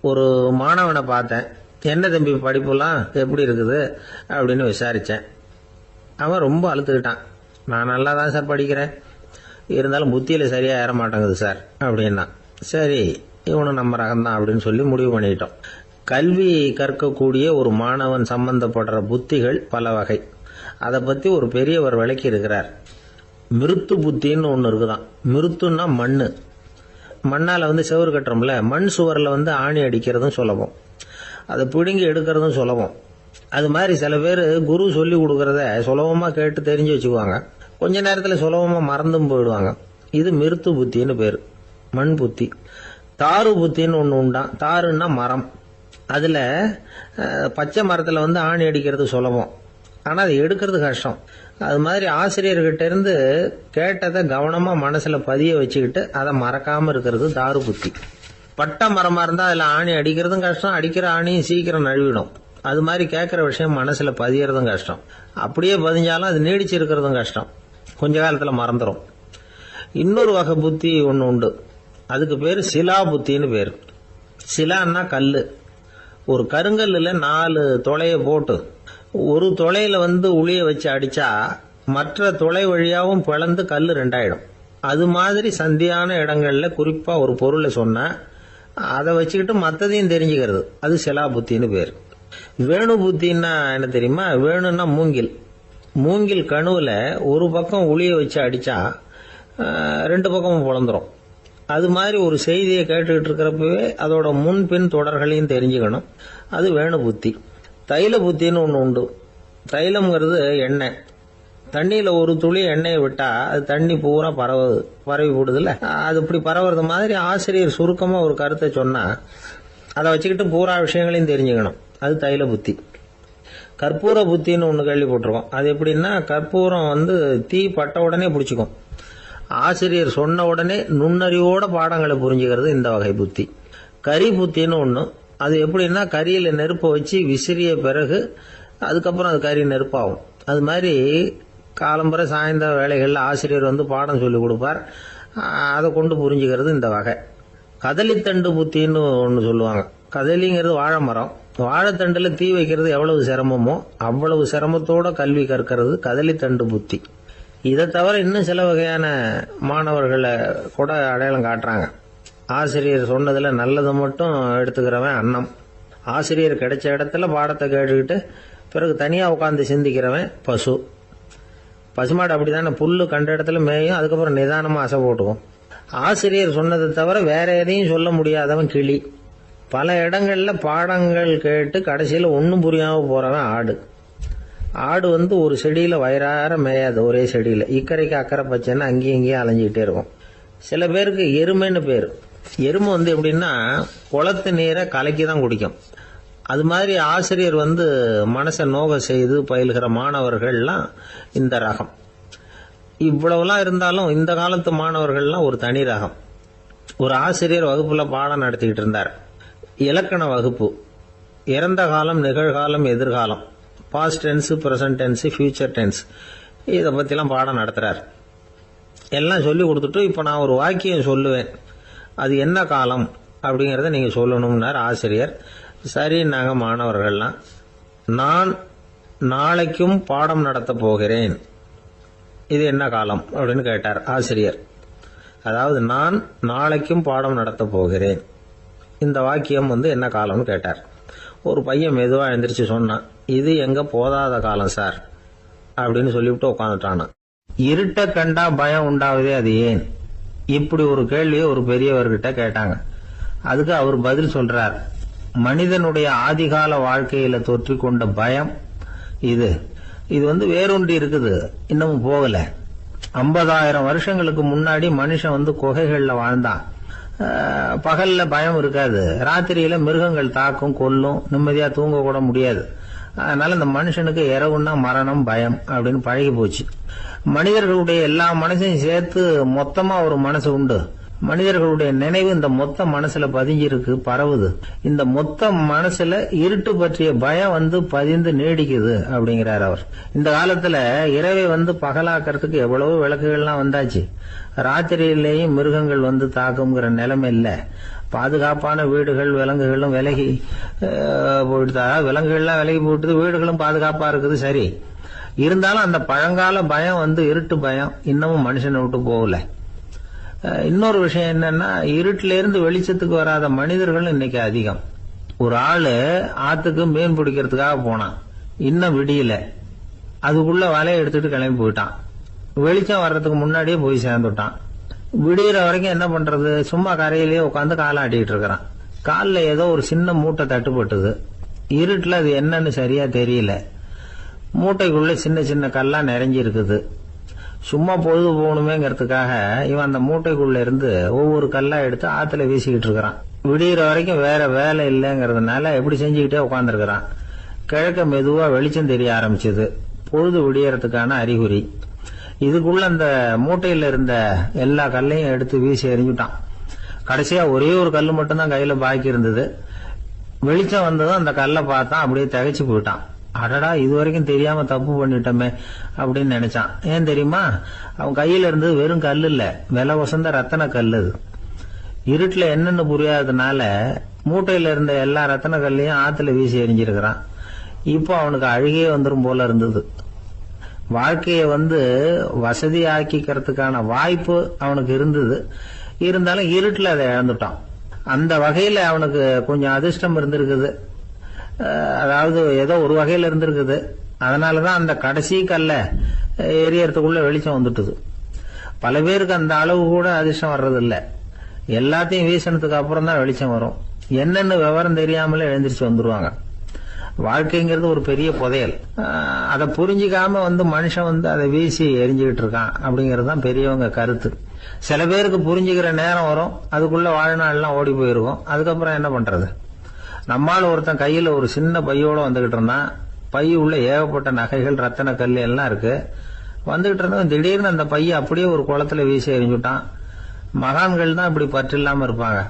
ஒரு மாணவனை பார்த்தேன். என்ன தம்பி படிப்புலாம் எப்படி இருக்குது அப்படின்னு விசாரித்தேன். அவன் ரொம்ப அழுத்துக்கிட்டான். நான் நல்லா தான் சார் படிக்கிறேன், இருந்தாலும் புத்தியில் சரியாக ஏற மாட்டேங்குது சார் அப்படின்னா. சரி, இவனும் நம்ம ரகம்தான் அப்படின்னு சொல்லி முடிவு பண்ணிட்டோம். கல்வி கற்கக்கூடிய ஒரு மாணவன் சம்பந்தப்படுற புத்திகள் பல வகை. அதை பற்றி ஒரு பெரியவர் விளக்கி இருக்கிறார். மிருத்து புத்தின்னு ஒன்று இருக்குதான். மிருத்துன்னா மண்ணு. மண்ணால் செவுறு கட்டுறோம்ல, மண் சுவரில் ஆணி அடிக்கிறதும் சுலபம், அதை பிடுங்கி எடுக்கிறதும் சுலபம். அது மாதிரி சில பேர் குரு சொல்லி கொடுக்கறத சுலபமாக கேட்டு தெரிஞ்சு வச்சுக்குவாங்க, கொஞ்ச நேரத்தில் சுலபமாக மறந்தும் போயிடுவாங்க. இது மிருத்து புத்தின்னு பேர், மண் புத்தி. தாரு புத்தின்னு ஒன்று உண்டான். தாருன்னா மரம். அதில் பச்சை மரத்தில் ஆணி அடிக்கிறது சுலபம், ஆனால் அது எடுக்கிறது கஷ்டம். அது மாதிரி ஆசிரியர்கிட்ட இருந்து கேட்டதை கவனமாக மனசில் பதிய வச்சுக்கிட்டு அதை மறக்காமல் இருக்கிறது தாரு புத்தி. பட்டை மரமாக இருந்தால் அதில் ஆணி அடிக்கிறதும் கஷ்டம், அடிக்கிற ஆணியும் சீக்கிரம் நழுவிடும். அது மாதிரி கேட்குற விஷயம் மனசில் பதியறதும் கஷ்டம். அப்படியே பதிஞ்சாலும் அது நீடிச்சு இருக்கிறதும் கஷ்டம், கொஞ்ச காலத்தில் மறந்துடும். இன்னொரு வகை புத்தி ஒன்று உண்டு, அதுக்கு பேர் சிலா புத்தின்னு பேர். சிலான்னா கல். ஒரு கருங்கல்லில் 4 துளையை போட்டு ஒரு துளையில உளிய வச்சு அடிச்சா மற்ற துளை வழியாகவும் பிளந்து கல் 2 ஆயிடும். அது மாதிரி சந்தியான இடங்கள்ல குறிப்பா ஒரு பொருளை சொன்னா அதை வச்சுக்கிட்டு மற்றதையும் தெரிஞ்சுக்கிறது, அது சிலா புத்தின்னு பேர். வேணு புத்தின்னா என்ன தெரியுமா? வேணுன்னா மூங்கில். மூங்கில் கணுவில் ஒரு பக்கம் உளிய வச்சு அடிச்சா 2 பக்கமும் பிளந்துரும். அது மாதிரி ஒரு செய்தியை கேட்டுக்கிட்டு இருக்கிறப்பவே அதோட முன்பின் தொடர்களையும் தெரிஞ்சுக்கணும், அது வேணு புத்தி. தைல புத்தின்னு ஒன்று உண்டு. தைலம்ங்கிறது எண்ணெய். தண்ணியில் ஒரு துளி எண்ணெயை விட்டா அது தண்ணி பூரா பரவி போடுதுல்ல, அது இப்படி பரவுறது மாதிரி ஆசிரியர் சுருக்கமாக ஒரு கருத்தை சொன்னால் அதை வச்சுக்கிட்டு பூரா விஷயங்களையும் தெரிஞ்சுக்கணும், அது தைல புத்தி. கற்பூர புத்தின்னு ஒன்று கேள்விப்பட்டிருக்கோம். அது எப்படின்னா, கற்பூரம் தீ பட்ட உடனே பிடிச்சிக்கும். ஆசிரியர் சொன்ன உடனே நுண்ணறிவோட பாடங்களை புரிஞ்சுக்கிறது இந்த வகை புத்தி. கரி புத்தின்னு ஒன்று. அது எப்படின்னா, கரியில் நெருப்பை வச்சு விசிறிய பிறகு அதுக்கப்புறம் அது கறி நெருப்பாகும். அது மாதிரி காலம்பரை சாயந்தர வேலைகளில் ஆசிரியர் பாடம் சொல்லி கொடுப்பார், அதை கொண்டு புரிஞ்சுக்கிறது இந்த வகை. கதலித்தண்டு புத்தின்னு ஒன்று சொல்லுவாங்க. கதலிங்கிறது வாழை மரம். வாழைத்தண்டில் தீ வைக்கிறது எவ்வளவு சிரமமோ அவ்வளவு சிரமத்தோட கல்வி கற்கிறது கதலித்தண்டு புத்தி. இதை தவிர இன்னும் சில வகையான மாணவர்களை கூட அடையாளம் காட்டுறாங்க. ஆசிரியர் சொன்னதில் நல்லதை மட்டும் எடுத்துக்கிறவன் அன்னம். ஆசிரியர் கிடைச்ச இடத்துல பாடத்தை கேட்டுக்கிட்டு பிறகு தனியாக உட்காந்து சிந்திக்கிறவன் பசு. பசுமாடு அப்படி தானே, புல்லு கண்ட இடத்துல மேயும், அதுக்கப்புறம் நிதானமாக அசை போட்டுக்கும். ஆசிரியர் சொன்னதை தவிர வேற எதையும் சொல்ல முடியாதவன் கிளி. பல இடங்களில் பாடங்கள் கேட்டு கடைசியில் ஒன்றும் புரியாமல் போகிறவன் ஆடு. ஆடு ஒரு செடியில் வயிறார மேயாது, ஒரே செடியில். இக்கரைக்கு அக்கறை பச்சைன்னா அங்கேயும் இங்கேயும் அலைஞ்சிக்கிட்டே இருக்கும். சில பேருக்கு எருமைன்னு பேர். எருமை எப்படின்னா, குளத்து நீரை கலக்கி தான் குடிக்கும். அது மாதிரி ஆசிரியர் மனசை நோக செய்து பயில்கிற மாணவர்கள்லாம் இந்த ரகம். இவ்வளவுலாம் இருந்தாலும் இந்த காலத்து மாணவர்கள்லாம் ஒரு தனி ரகம். ஒரு ஆசிரியர் வகுப்புல பாடம் நடத்திக்கிட்டு இருந்தார். இலக்கண வகுப்பு. இறந்த காலம், நிகழ்காலம், எதிர்காலம், past tense, present tense, future tense, இதை பற்றிலாம் பாடம் நடத்துகிறார். எல்லாம் சொல்லி கொடுத்துட்டு இப்போ நான் ஒரு வாக்கியம் சொல்லுவேன், அது என்ன காலம் அப்படிங்கிறத நீங்கள் சொல்லணும்னார் ஆசிரியர். சரி, நாங்கள் மாணவர்கள்லாம், நான் நாளைக்கும் பாடம் நடத்த போகிறேன், இது என்ன காலம் அப்படின்னு கேட்டார் ஆசிரியர். அதாவது நான் நாளைக்கும் பாடம் நடத்த போகிறேன், இந்த வாக்கியம் என்ன காலம்னு கேட்டார். ஒரு பையன் மெதுவாக எழுந்திரிச்சு சொன்னான், இது எங்க போதாத காலம் சார் அப்படின்னு சொல்லிவிட்டு உட்காந்துட்டானா. இருட்ட கண்டா பயம் உண்டாவதே, அது ஏன்? இப்படி ஒரு கேள்வியை ஒரு பெரியவர்கிட்ட கேட்டாங்க. அதுக்கு அவர் பதில் சொல்றார், மனிதனுடைய ஆதிகால வாழ்க்கையில தொற்றிக்கொண்ட பயம் இது வேரூன்றி இருக்குது, இன்னமும் போகல. 50,000 வருஷங்களுக்கு முன்னாடி மனுஷன் குகைகள்ல வாழ்ந்தான். பகல்ல பயம் இருக்காது, ராத்திரியில மிருகங்கள் தாக்கும், கொல்லும், நிம்மதியா தூங்க கூட முடியாது. அதனால இந்த மனுஷனுக்கு இரவுன்னா மரணம், பயம் அப்படின்னு பழகி போச்சு. மனிதர்களுடைய எல்லா மனசையும் சேர்த்து மொத்தமா ஒரு மனசு உண்டு. மனிதர்களுடைய நினைவு இந்த மொத்த மனசுல பதிஞ்சிருக்கு, பரவுது. இந்த மொத்த மனசுல இருட்டு பற்றிய பயம் பதிந்து நீடிக்குது அப்படிங்கிறார் அவர். இந்த காலத்துல இரவை பகலாக்கிறதுக்கு எவ்வளவு விளக்குகள்லாம் வந்தாச்சு. ராத்திரியிலேயும் மிருகங்கள் தாக்குங்கிற நிலைமை இல்ல. பாதுகாப்பான வீடுகள் விலங்குகளும் விலகி போயிட்டு, விலங்குகள்லாம் விலகி போயிட்டு வீடுகளும் பாதுகாப்பா இருக்குது. சரி, இருந்தாலும் அந்த பழங்கால பயம் வந்து இருட்டு பயம் இன்னமும் மனுஷனை விட்டு போகல. இன்னொரு விஷயம் என்னன்னா, இருட்டுல இருந்து வெளிச்சத்துக்கு வராத மனிதர்கள் இன்னைக்கு அதிகம். ஒரு ஆளு ஆத்துக்கு மீன் பிடிக்கிறதுக்காக போனான், இன்னும் விடியல, அதுக்குள்ள வலையை எடுத்துட்டு கிளம்பி போயிட்டான். வெளிச்சம் வர்றதுக்கு முன்னாடியே போய் சேர்ந்துட்டான். விடிகிற வரைக்கும் என்ன பண்றது, சும்மா கரையிலேயே உட்காந்து காலை ஆட்டிட்டு இருக்கிறான். காலில் ஏதோ ஒரு சின்ன மூட்டை தட்டுப்பட்டுது. இருட்டுல அது என்னன்னு சரியா தெரியல. மூட்டைக்குள்ள சின்ன சின்ன கல்லா நிறைஞ்சிருக்குது. சும்மா பொழுது போகணுமேங்கிறதுக்காக இவன் அந்த மூட்டைக்குள்ள இருந்து ஒவ்வொரு கல்லா எடுத்து ஆத்துல வீசிக்கிட்டு இருக்கிறான். விடிகிற வரைக்கும் வேற வேலை இல்லைங்கிறதுனால எப்படி செஞ்சுக்கிட்டே உட்காந்துருக்கிறான். கிழக்க மெதுவா வெளிச்சம் தெரிய ஆரம்பிச்சது. பொழுது விடியறதுக்கான அறிகுறி. இதுக்குள்ள அந்த மூட்டையில இருந்த எல்லா கல்லையும் எடுத்து வீசி எறிஞ்சுட்டான். கடைசியா ஒரே ஒரு கல்லு மட்டும்தான் கையில பாக்கி இருந்தது. வெளிச்சம் வந்ததும் அந்த கல்லை பார்த்தான், அப்படியே திகைச்சு போயிட்டான். அடடா, இது வரைக்கும் தெரியாம தப்பு பண்ணிட்டோமே அப்படின்னு நினைச்சான். ஏன் தெரியுமா, அவன் கையில இருந்து வெறும் கல் இல்ல, விலை வசந்த ரத்தன கல். அது இருட்டுல என்னன்னு புரியாததுனால மூட்டையில இருந்த எல்லா ரத்தன கல்லையும் ஆத்துல வீசி எறிஞ்சிருக்கிறான். இப்போ அவனுக்கு அழுகையே வந்துடும் போல இருந்தது. வாழ்க்கையை வந்து வசதி ஆக்கிக்கிறதுக்கான வாய்ப்பு அவனுக்கு இருந்தது. இருந்தாலும் இருட்டுல அதை இழந்துட்டான். அந்த வகையில அவனுக்கு கொஞ்சம் அதிர்ஷ்டம் இருந்திருக்குது. அதாவது ஏதோ ஒரு வகையில இருந்திருக்குது. அதனாலதான் அந்த கடைசி கல்ல எரியறதுக்குள்ள வெளிச்சம் வந்துட்டுது. பல பேருக்கு அந்த அளவு கூட அதிர்ஷ்டம் வர்றது இல்ல. எல்லாத்தையும் வீசினதுக்கு அப்புறம் தான் வெளிச்சம் வரும். என்னன்னு விவரம் தெரியாமலே எழுந்திரிச்சு வந்துருவாங்க. வாழ்க்கைங்கிறது ஒரு பெரிய புதையல். அதை புரிஞ்சிக்காம வந்து மனுஷன் வந்து அதை வீசி எரிஞ்சுக்கிட்டு இருக்கான் அப்படிங்கிறது தான் பெரியவங்க கருத்து. சில பேருக்கு புரிஞ்சுக்கிற நேரம் வரும், அதுக்குள்ள வாழ்நாள்லாம் ஓடி போயிருக்கும். அதுக்கப்புறம் என்ன பண்றது? நம்மால ஒருத்தன் கையில ஒரு சின்ன பையோட வந்துகிட்டு இருந்தான். பை உள்ள ஏகப்பட்ட நகைகள் ரத்தன கல் எல்லாம் இருக்கு. வந்துகிட்டு இருந்தவன் திடீர்னு அந்த பையை அப்படியே ஒரு குளத்துல வீசி எறிஞ்சுட்டான். மகான்கள் தான் இப்படி பற்று இல்லாம இருப்பாங்க.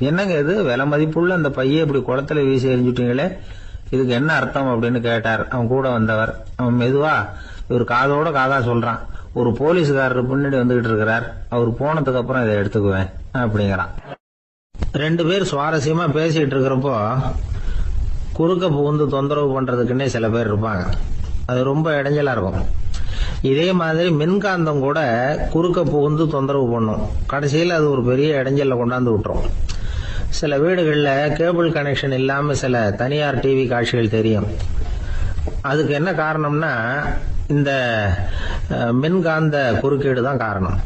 என்னங்க இது, விலை மதிப்புள்ள அந்த பையை இப்படி குளத்துல வீசி எறிஞ்சுட்டீங்களே, இதுக்கு என்ன அர்த்தம் அப்படின்னு கேட்டார் அவன் கூட வந்தவர். அவன் மெதுவா இவர் காதோட காதா சொல்றான், ஒரு போலீஸ்காரர் பின்னாடி வந்துகிட்டு இருக்கிறார், அவர் போனதுக்கு அப்புறம் இதை எடுத்துக்குவேன் அப்படிங்கிறான். ரெண்டு பேர் சுவாரஸ்யமா பேசிட்டு இருக்கிறப்போ குறுக்க புகுந்து தொந்தரவு பண்றதுக்குன்னே சில பேர் இருப்பாங்க. அது ரொம்ப இடைஞ்சலா இருக்கும். இதே மாதிரி மின்காந்தம் கூட குறுக்க புகுந்து தொந்தரவு பண்ணும். கடைசியில் அது ஒரு பெரிய இடைஞ்சல கொண்டாந்து விட்டுரும். சில வீடுகளில் கேபிள் கனெக்ஷன் இல்லாம சில தனியார் டிவி காட்சிகள் தெரியும். அதுக்கு என்ன காரணம்னா இந்த மின்காந்த குறுக்கீடு தான் காரணம்.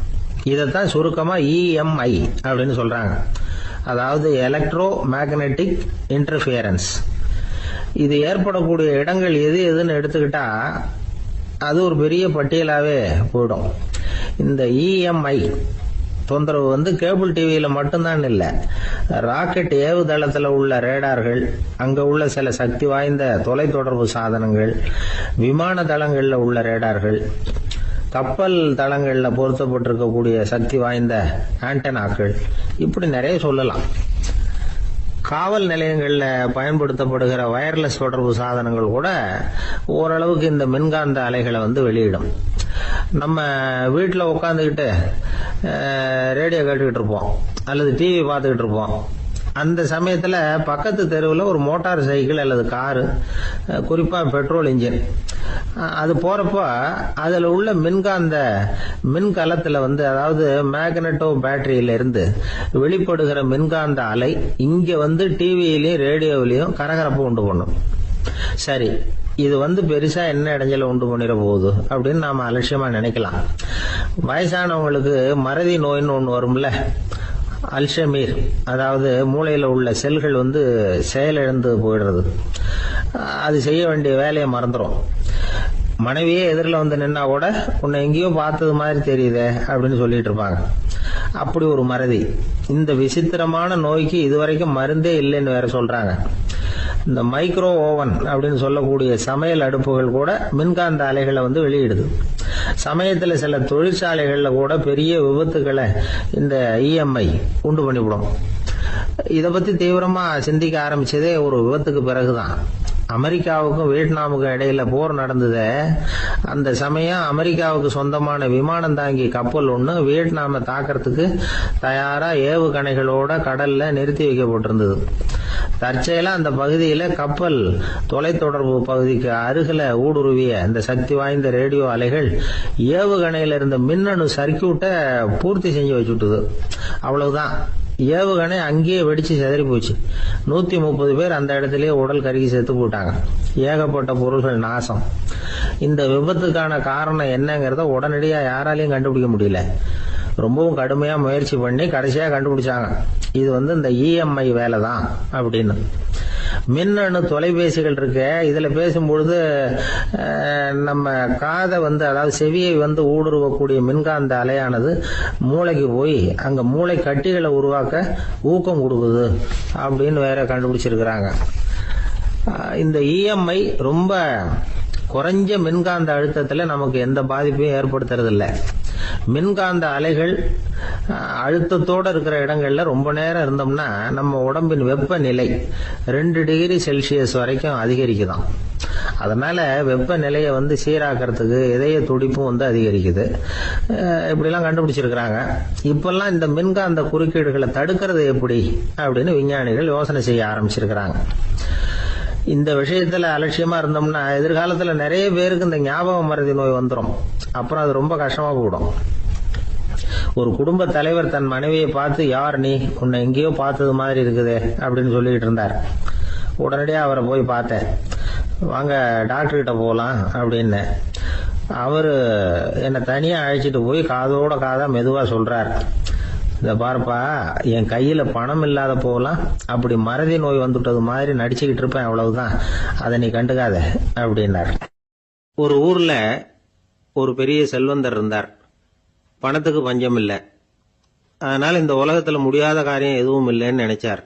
இதைத்தான் சுருக்கமா EMI அப்படின்னு சொல்றாங்க. அதாவது எலக்ட்ரோ மேக்னெட்டிக் இன்டர்ஃபியரன்ஸ். இது ஏற்படக்கூடிய இடங்கள் எது எதுன்னு எடுத்துக்கிட்டா அது ஒரு பெரிய பட்டியலாவே போயிடும். இந்த EMI தொந்தரவு வந்து கேபிள் டிவியில மட்டும்தான் இல்ல, ராக்கெட் ஏவுதளத்துல உள்ள ரேடார்கள், அங்க உள்ள சில சக்தி வாய்ந்த தொலைத்தொடர்பு சாதனங்கள், விமான தளங்கள்ல உள்ள ரேடார்கள், கப்பல் தளங்கள்ல பொருத்தப்பட்டிருக்கக்கூடிய சக்தி வாய்ந்த ஆண்டனாக்கள், இப்படி நிறைய சொல்லலாம். காவல் நிலையங்கள்ல பயன்படுத்தப்படுகிற வயர்லெஸ் தொடர்பு சாதனங்கள் கூட ஓரளவுக்கு இந்த மின்காந்த அலைகளை வந்து வெளியிடும். நம்ம வீட்டில் உட்காந்துக்கிட்டு ரேடியோ கேட்டுக்கிட்டு இருப்போம் அல்லது டிவி பார்த்துக்கிட்டு இருப்போம். அந்த சமயத்தில் பக்கத்து தெருவில் ஒரு மோட்டார் சைக்கிள் அல்லது காரு, குறிப்பாக பெட்ரோல் இன்ஜின், அது போறப்ப அதில் உள்ள மின்கலத்தில் வந்து, அதாவது மேக்னெட்டோ பேட்டரியில இருந்து வெளிப்படுகிற மின்காந்த அலை இங்க வந்து டிவியிலையும் ரேடியோவிலையும் கரகரப்பு உண்டு பண்ணும். சரி, இது வந்து பெருசா என்ன இடைஞ்சல உண்டு பண்ணிட போகுது அப்படின்னு நாம அலட்சியமா நினைக்கலாம். வயசானவங்களுக்கு மறதி நோயின்னு ஒன்று வரும்ல, அல்ஷமீர், அதாவது மூளையில உள்ள செல்கள் வந்து செயலிழந்து போயிடுறது. அது செய்ய வேண்டிய வேலையை மறந்துடும். மனைவியே எதிரில் வந்து நின்னா கூட உன்னை எங்கேயோ பார்த்தது மாதிரி தெரியுதே அப்படின்னு சொல்லிட்டு இருப்பாங்க. அப்படி ஒரு மறதி. இந்த விசித்திரமான நோய்க்கு இதுவரைக்கும் மருந்தே இல்லைன்னு வேற சொல்றாங்க. இந்த மைக்ரோ ஓவன் அப்படின்னு சொல்லக்கூடிய சமையல் அடுப்புகள் கூட மின்காந்த அலைகளை வந்து வெளியிடுது. சமயத்தில் சில தொழிற்சாலைகள்ல கூட பெரிய விபத்துக்களை இந்த EMI உண்டு பண்ணிவிடும். இதை பத்தி தீவிரமா சிந்திக்க ஆரம்பிச்சதே ஒரு விபத்துக்கு பிறகுதான். அமெரிக்காவுக்கும் வியட்நாமுக்கும் இடையில போர் நடந்தது. அந்த சமயம் அமெரிக்காவுக்கு சொந்தமான விமானம் தாங்கி கப்பல் ஒண்ணு வியட்நாமை தாக்கிறதுக்கு தயாரா ஏவுகணைகளோட கடல்ல நிறுத்தி வைக்கப்பட்டிருந்தது. தற்செயலா அந்த பகுதியில கப்பல் தொலைத்தொடர்பு பகுதிக்கு அருகில ஊடுருவிய இந்த சக்தி வாய்ந்த ரேடியோ அலைகள் ஏவுகணையில இருந்த மின்னணு சர்க்கியூட்டை பூர்த்தி செஞ்சு வச்சுட்டுது. அவ்வளவுதான், ஏவுகணை அங்கேயே வெடிச்சு சிதறி போச்சு. 130 பேர் அந்த இடத்திலேயே உடல் கருகி செத்து போட்டாங்க. ஏகப்பட்ட பொருள்கள் நாசம். இந்த விபத்துக்கான காரணம் என்னங்கிறத உடனடியா யாராலையும் கண்டுபிடிக்க முடியல. ரொம்பவும் கடுமையா முயற்சி பண்ணி கடைசியா கண்டுபிடிச்சாங்க, இது இந்த இஎம்ஐ வேலை தான் அப்படின்னு. மின்னணு தொலைபேசிகள் இருக்க, இதுல பேசும்பொழுது நம்ம காதை அதாவது செவியை ஊடுருவக்கூடிய மின்காந்த அலையானது மூளைக்கு போய் அங்க மூளை கட்டிகளை உருவாக்க ஊக்கம் கொடுக்குது அப்படின்னு வேற கண்டுபிடிச்சிருக்கிறாங்க. இந்த இஎம்ஐ ரொம்ப குறைஞ்ச மின்காந்த அழுத்தத்துல நமக்கு எந்த பாதிப்பையும் ஏற்படுத்துறது இல்லை. மின்காந்த அலைகள் அழுத்தத்தோட இருக்கிற இடங்கள்ல ரொம்ப நேரம் இருந்தோம்னா நம்ம உடம்பின் வெப்பநிலை 2 டிகிரி செல்சியஸ் வரைக்கும் அதிகரிக்குதாம். அதனால வெப்பநிலையை சீராக்கிறதுக்கு இதய துடிப்பும் அதிகரிக்குது. இப்படிலாம் கண்டுபிடிச்சிருக்கிறாங்க. இப்பெல்லாம் இந்த மின்காந்த குறுக்கீடுகளை தடுக்கிறது எப்படி அப்படின்னு விஞ்ஞானிகள் யோசனை செய்ய ஆரம்பிச்சிருக்கிறாங்க. இந்த விஷயத்துல அலட்சியமா இருந்தோம்னா எதிர்காலத்துல நிறைய பேருக்கு இந்த ஞாபக மறதி நோய் வந்துடும். அப்புறம் அது ரொம்ப கஷ்டமா போயிடும். ஒரு குடும்ப தலைவர் தன் மனைவியை பார்த்து, யார் நீ, உன்னை எங்கேயோ பார்த்தது மாதிரி இருக்குதே அப்படின்னு சொல்லிட்டு இருந்தார். உடனடியா அவரை போய் பார்த்தேன். வாங்க டாக்டர் கிட்ட போகலாம் அப்படின்னு. அவரு என்னை தனியா அழைச்சிட்டு போய் காதோட காதா மெதுவா சொல்றார், இத பாருப்பா, என் கையில பணம் இல்லாத போகலாம், அப்படி மறதி நோய் வந்துட்டது மாதிரி நடிச்சுக்கிட்டு இருப்பேன், அவ்வளவுதான், அதை நீ கண்டுக்காத அப்படின்னார். ஒரு ஊர்ல ஒரு பெரிய செல்வந்தர் இருந்தார். பணத்துக்கு பஞ்சம் இல்லை. அதனால இந்த உலகத்துல முடியாத காரியம் எதுவும் இல்லைன்னு நினைச்சார்.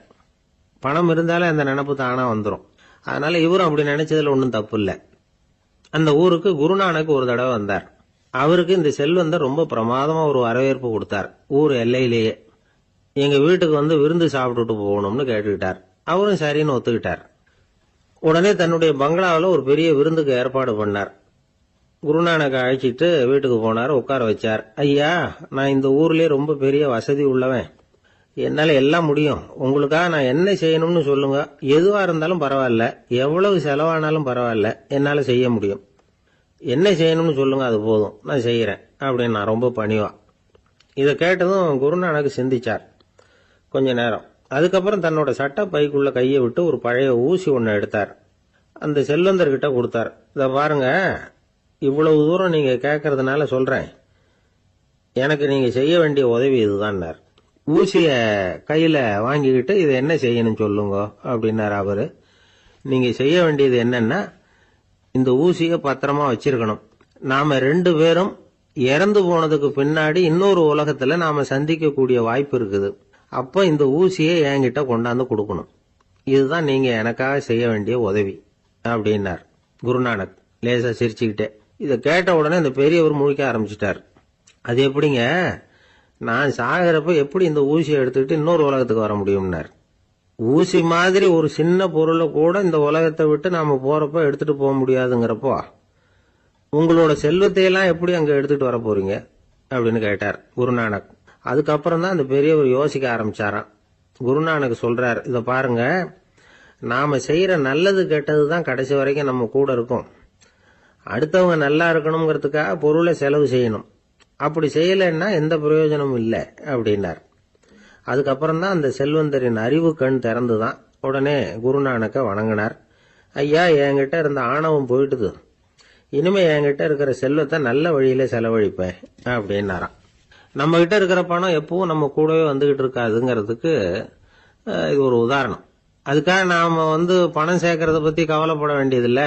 பணம் இருந்தாலே அந்த நினைப்பு தானா வந்துடும். அதனால இவரும் அப்படி நினைச்சதுல ஒன்றும் தப்பு இல்லை. அந்த ஊருக்கு குருநானக் ஒரு தடவை வந்தார். அவருக்கு இந்த செல்வந்தர் ரொம்ப பிரமாதமா ஒரு வரவேற்பு கொடுத்தார். ஊர் எல்லையிலேயே எங்க வீட்டுக்கு விருந்து சாப்பிட்டுட்டு போகணும்னு கேட்டுக்கிட்டார். அவரும் சரின்னு ஒத்துக்கிட்டார். உடனே தன்னுடைய பங்களாவில் ஒரு பெரிய விருந்துக்கு ஏற்பாடு பண்ணார். குருநானக் அழைச்சிட்டு வீட்டுக்கு போனார். உட்கார வச்சார். ஐயா, நான் இந்த ஊர்லயே ரொம்ப பெரிய வசதி உள்ளவன். என்னால எல்லாம் முடியும். உங்களுக்காக நான் என்ன செய்யணும்னு சொல்லுங்க. எதுவா இருந்தாலும் பரவாயில்ல, எவ்வளவு செலவானாலும் பரவாயில்ல, என்னால செய்ய முடியும். என்ன செய்யணும்னு சொல்லுங்க, அது போதும், நான் செய்யறேன் அப்படின்னு நான் ரொம்ப பணிவா. இதை கேட்டதும் குருநானக் சிந்திச்சார் கொஞ்ச நேரம். அதுக்கப்புறம் தன்னோட சட்ட பைக்குள்ள கையை விட்டு ஒரு பழைய ஊசி ஒன்னு எடுத்தார். அந்த செல்வந்தர்கிட்ட கொடுத்தார். இத பாருங்க, இவ்வளவு தூரம் நீங்க கேட்கறதுனால சொல்றேன், எனக்கு நீங்க செய்ய வேண்டிய உதவி இதுதான். ஊசிய கையில வாங்கிக்கிட்டு இதை என்ன செய்யணும் சொல்லுங்க அப்படின்னாரு அவரு. நீங்க செய்ய வேண்டியது என்னன்னா, இந்த ஊசிய பத்திரமா வச்சிருக்கணும். நாம 2 பேரும் இறந்து போனதுக்கு பின்னாடி இன்னொரு உலகத்துல நாம சந்திக்க கூடிய வாய்ப்பு இருக்குது. அப்ப இந்த ஊசியை என்கிட்ட கொண்டாந்து கொடுக்கணும். இதுதான் நீங்க எனக்காக செய்ய வேண்டிய உதவி அப்படின்னார் குருநானக் லேசா சிரிச்சுக்கிட்டே. இதை கேட்ட உடனே இந்த பெரியவர் முழிக்க ஆரம்பிச்சிட்டார். அது எப்படிங்க, நான் சாகிறப்ப எப்படி இந்த ஊசியை எடுத்துக்கிட்டு இன்னொரு உலகத்துக்கு வர முடியும்னார். ஊசி மாதிரி ஒரு சின்ன பொருளை கூட இந்த உலகத்தை விட்டு நாம போறப்ப எடுத்துட்டு போக முடியாதுங்கிறப்போ உங்களோட செல்வத்தையெல்லாம் எப்படி அங்க எடுத்துட்டு வர போறீங்க அப்படின்னு கேட்டார் குருநானக். அதுக்கப்புறம் தான் அந்த பெரியவர் யோசிக்க ஆரம்பிச்சாராம். குருநானக் சொல்றார், இத பாருங்க, நாம செய்யற நல்லது கெட்டதுதான் கடைசி வரைக்கும் நம்ம கூட இருக்கும். அடுத்தவங்க நல்லா இருக்கணுங்கிறதுக்காக பொருளை செலவு செய்யணும். அப்படி செய்யலைன்னா எந்த பிரயோஜனமும் இல்லை அப்படின்னார். அதுக்கப்புறம் தான் அந்த செல்வந்தரின் அறிவு கண் திறந்துதான். உடனே குருநானக்க வணங்கினார். ஐயா, என்கிட்ட இருந்த ஆணவம் போயிட்டுது. இனிமே என்கிட்ட இருக்கிற செல்வத்தை நல்ல வழியில செலவழிப்பேன் அப்படின்னாராம். நம்ம கிட்ட இருக்கிற பணம் எப்பவும் நம்ம கூடவே வந்துகிட்டு இருக்காதுங்கிறதுக்கு இது ஒரு உதாரணம். அதுக்காக நாம பணம் சேர்க்கறத பத்தி கவலைப்பட வேண்டியதில்லை,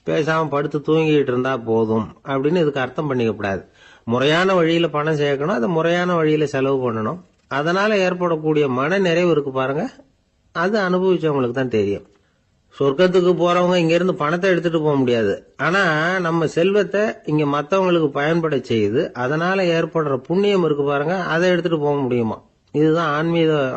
பேசாம படுத்து தூங்கிட்டு இருந்தா போதும் அப்படின்னு இதுக்கு அர்த்தம் பண்ணிக்கப்படாது. முறையான வழியில பணம் சேர்க்கணும், அதை முறையான வழியில செலவு பண்ணணும். அதனால ஏற்படக்கூடிய மன நிறைவு இருக்கு பாருங்க, அது அனுபவிச்சவங்களுக்கு தான் தெரியும். சொர்க்கத்துக்கு போறவங்க இங்க இருந்து பணத்தை எடுத்துட்டு போக முடியாது. ஆனா நம்ம செல்வத்தை இங்க மத்தவங்களுக்கு பயன்பட செய்து அதனால ஏற்படுற புண்ணியம் இருக்கு பாருங்க, அதை எடுத்துட்டு போக முடியுமா. இதுதான்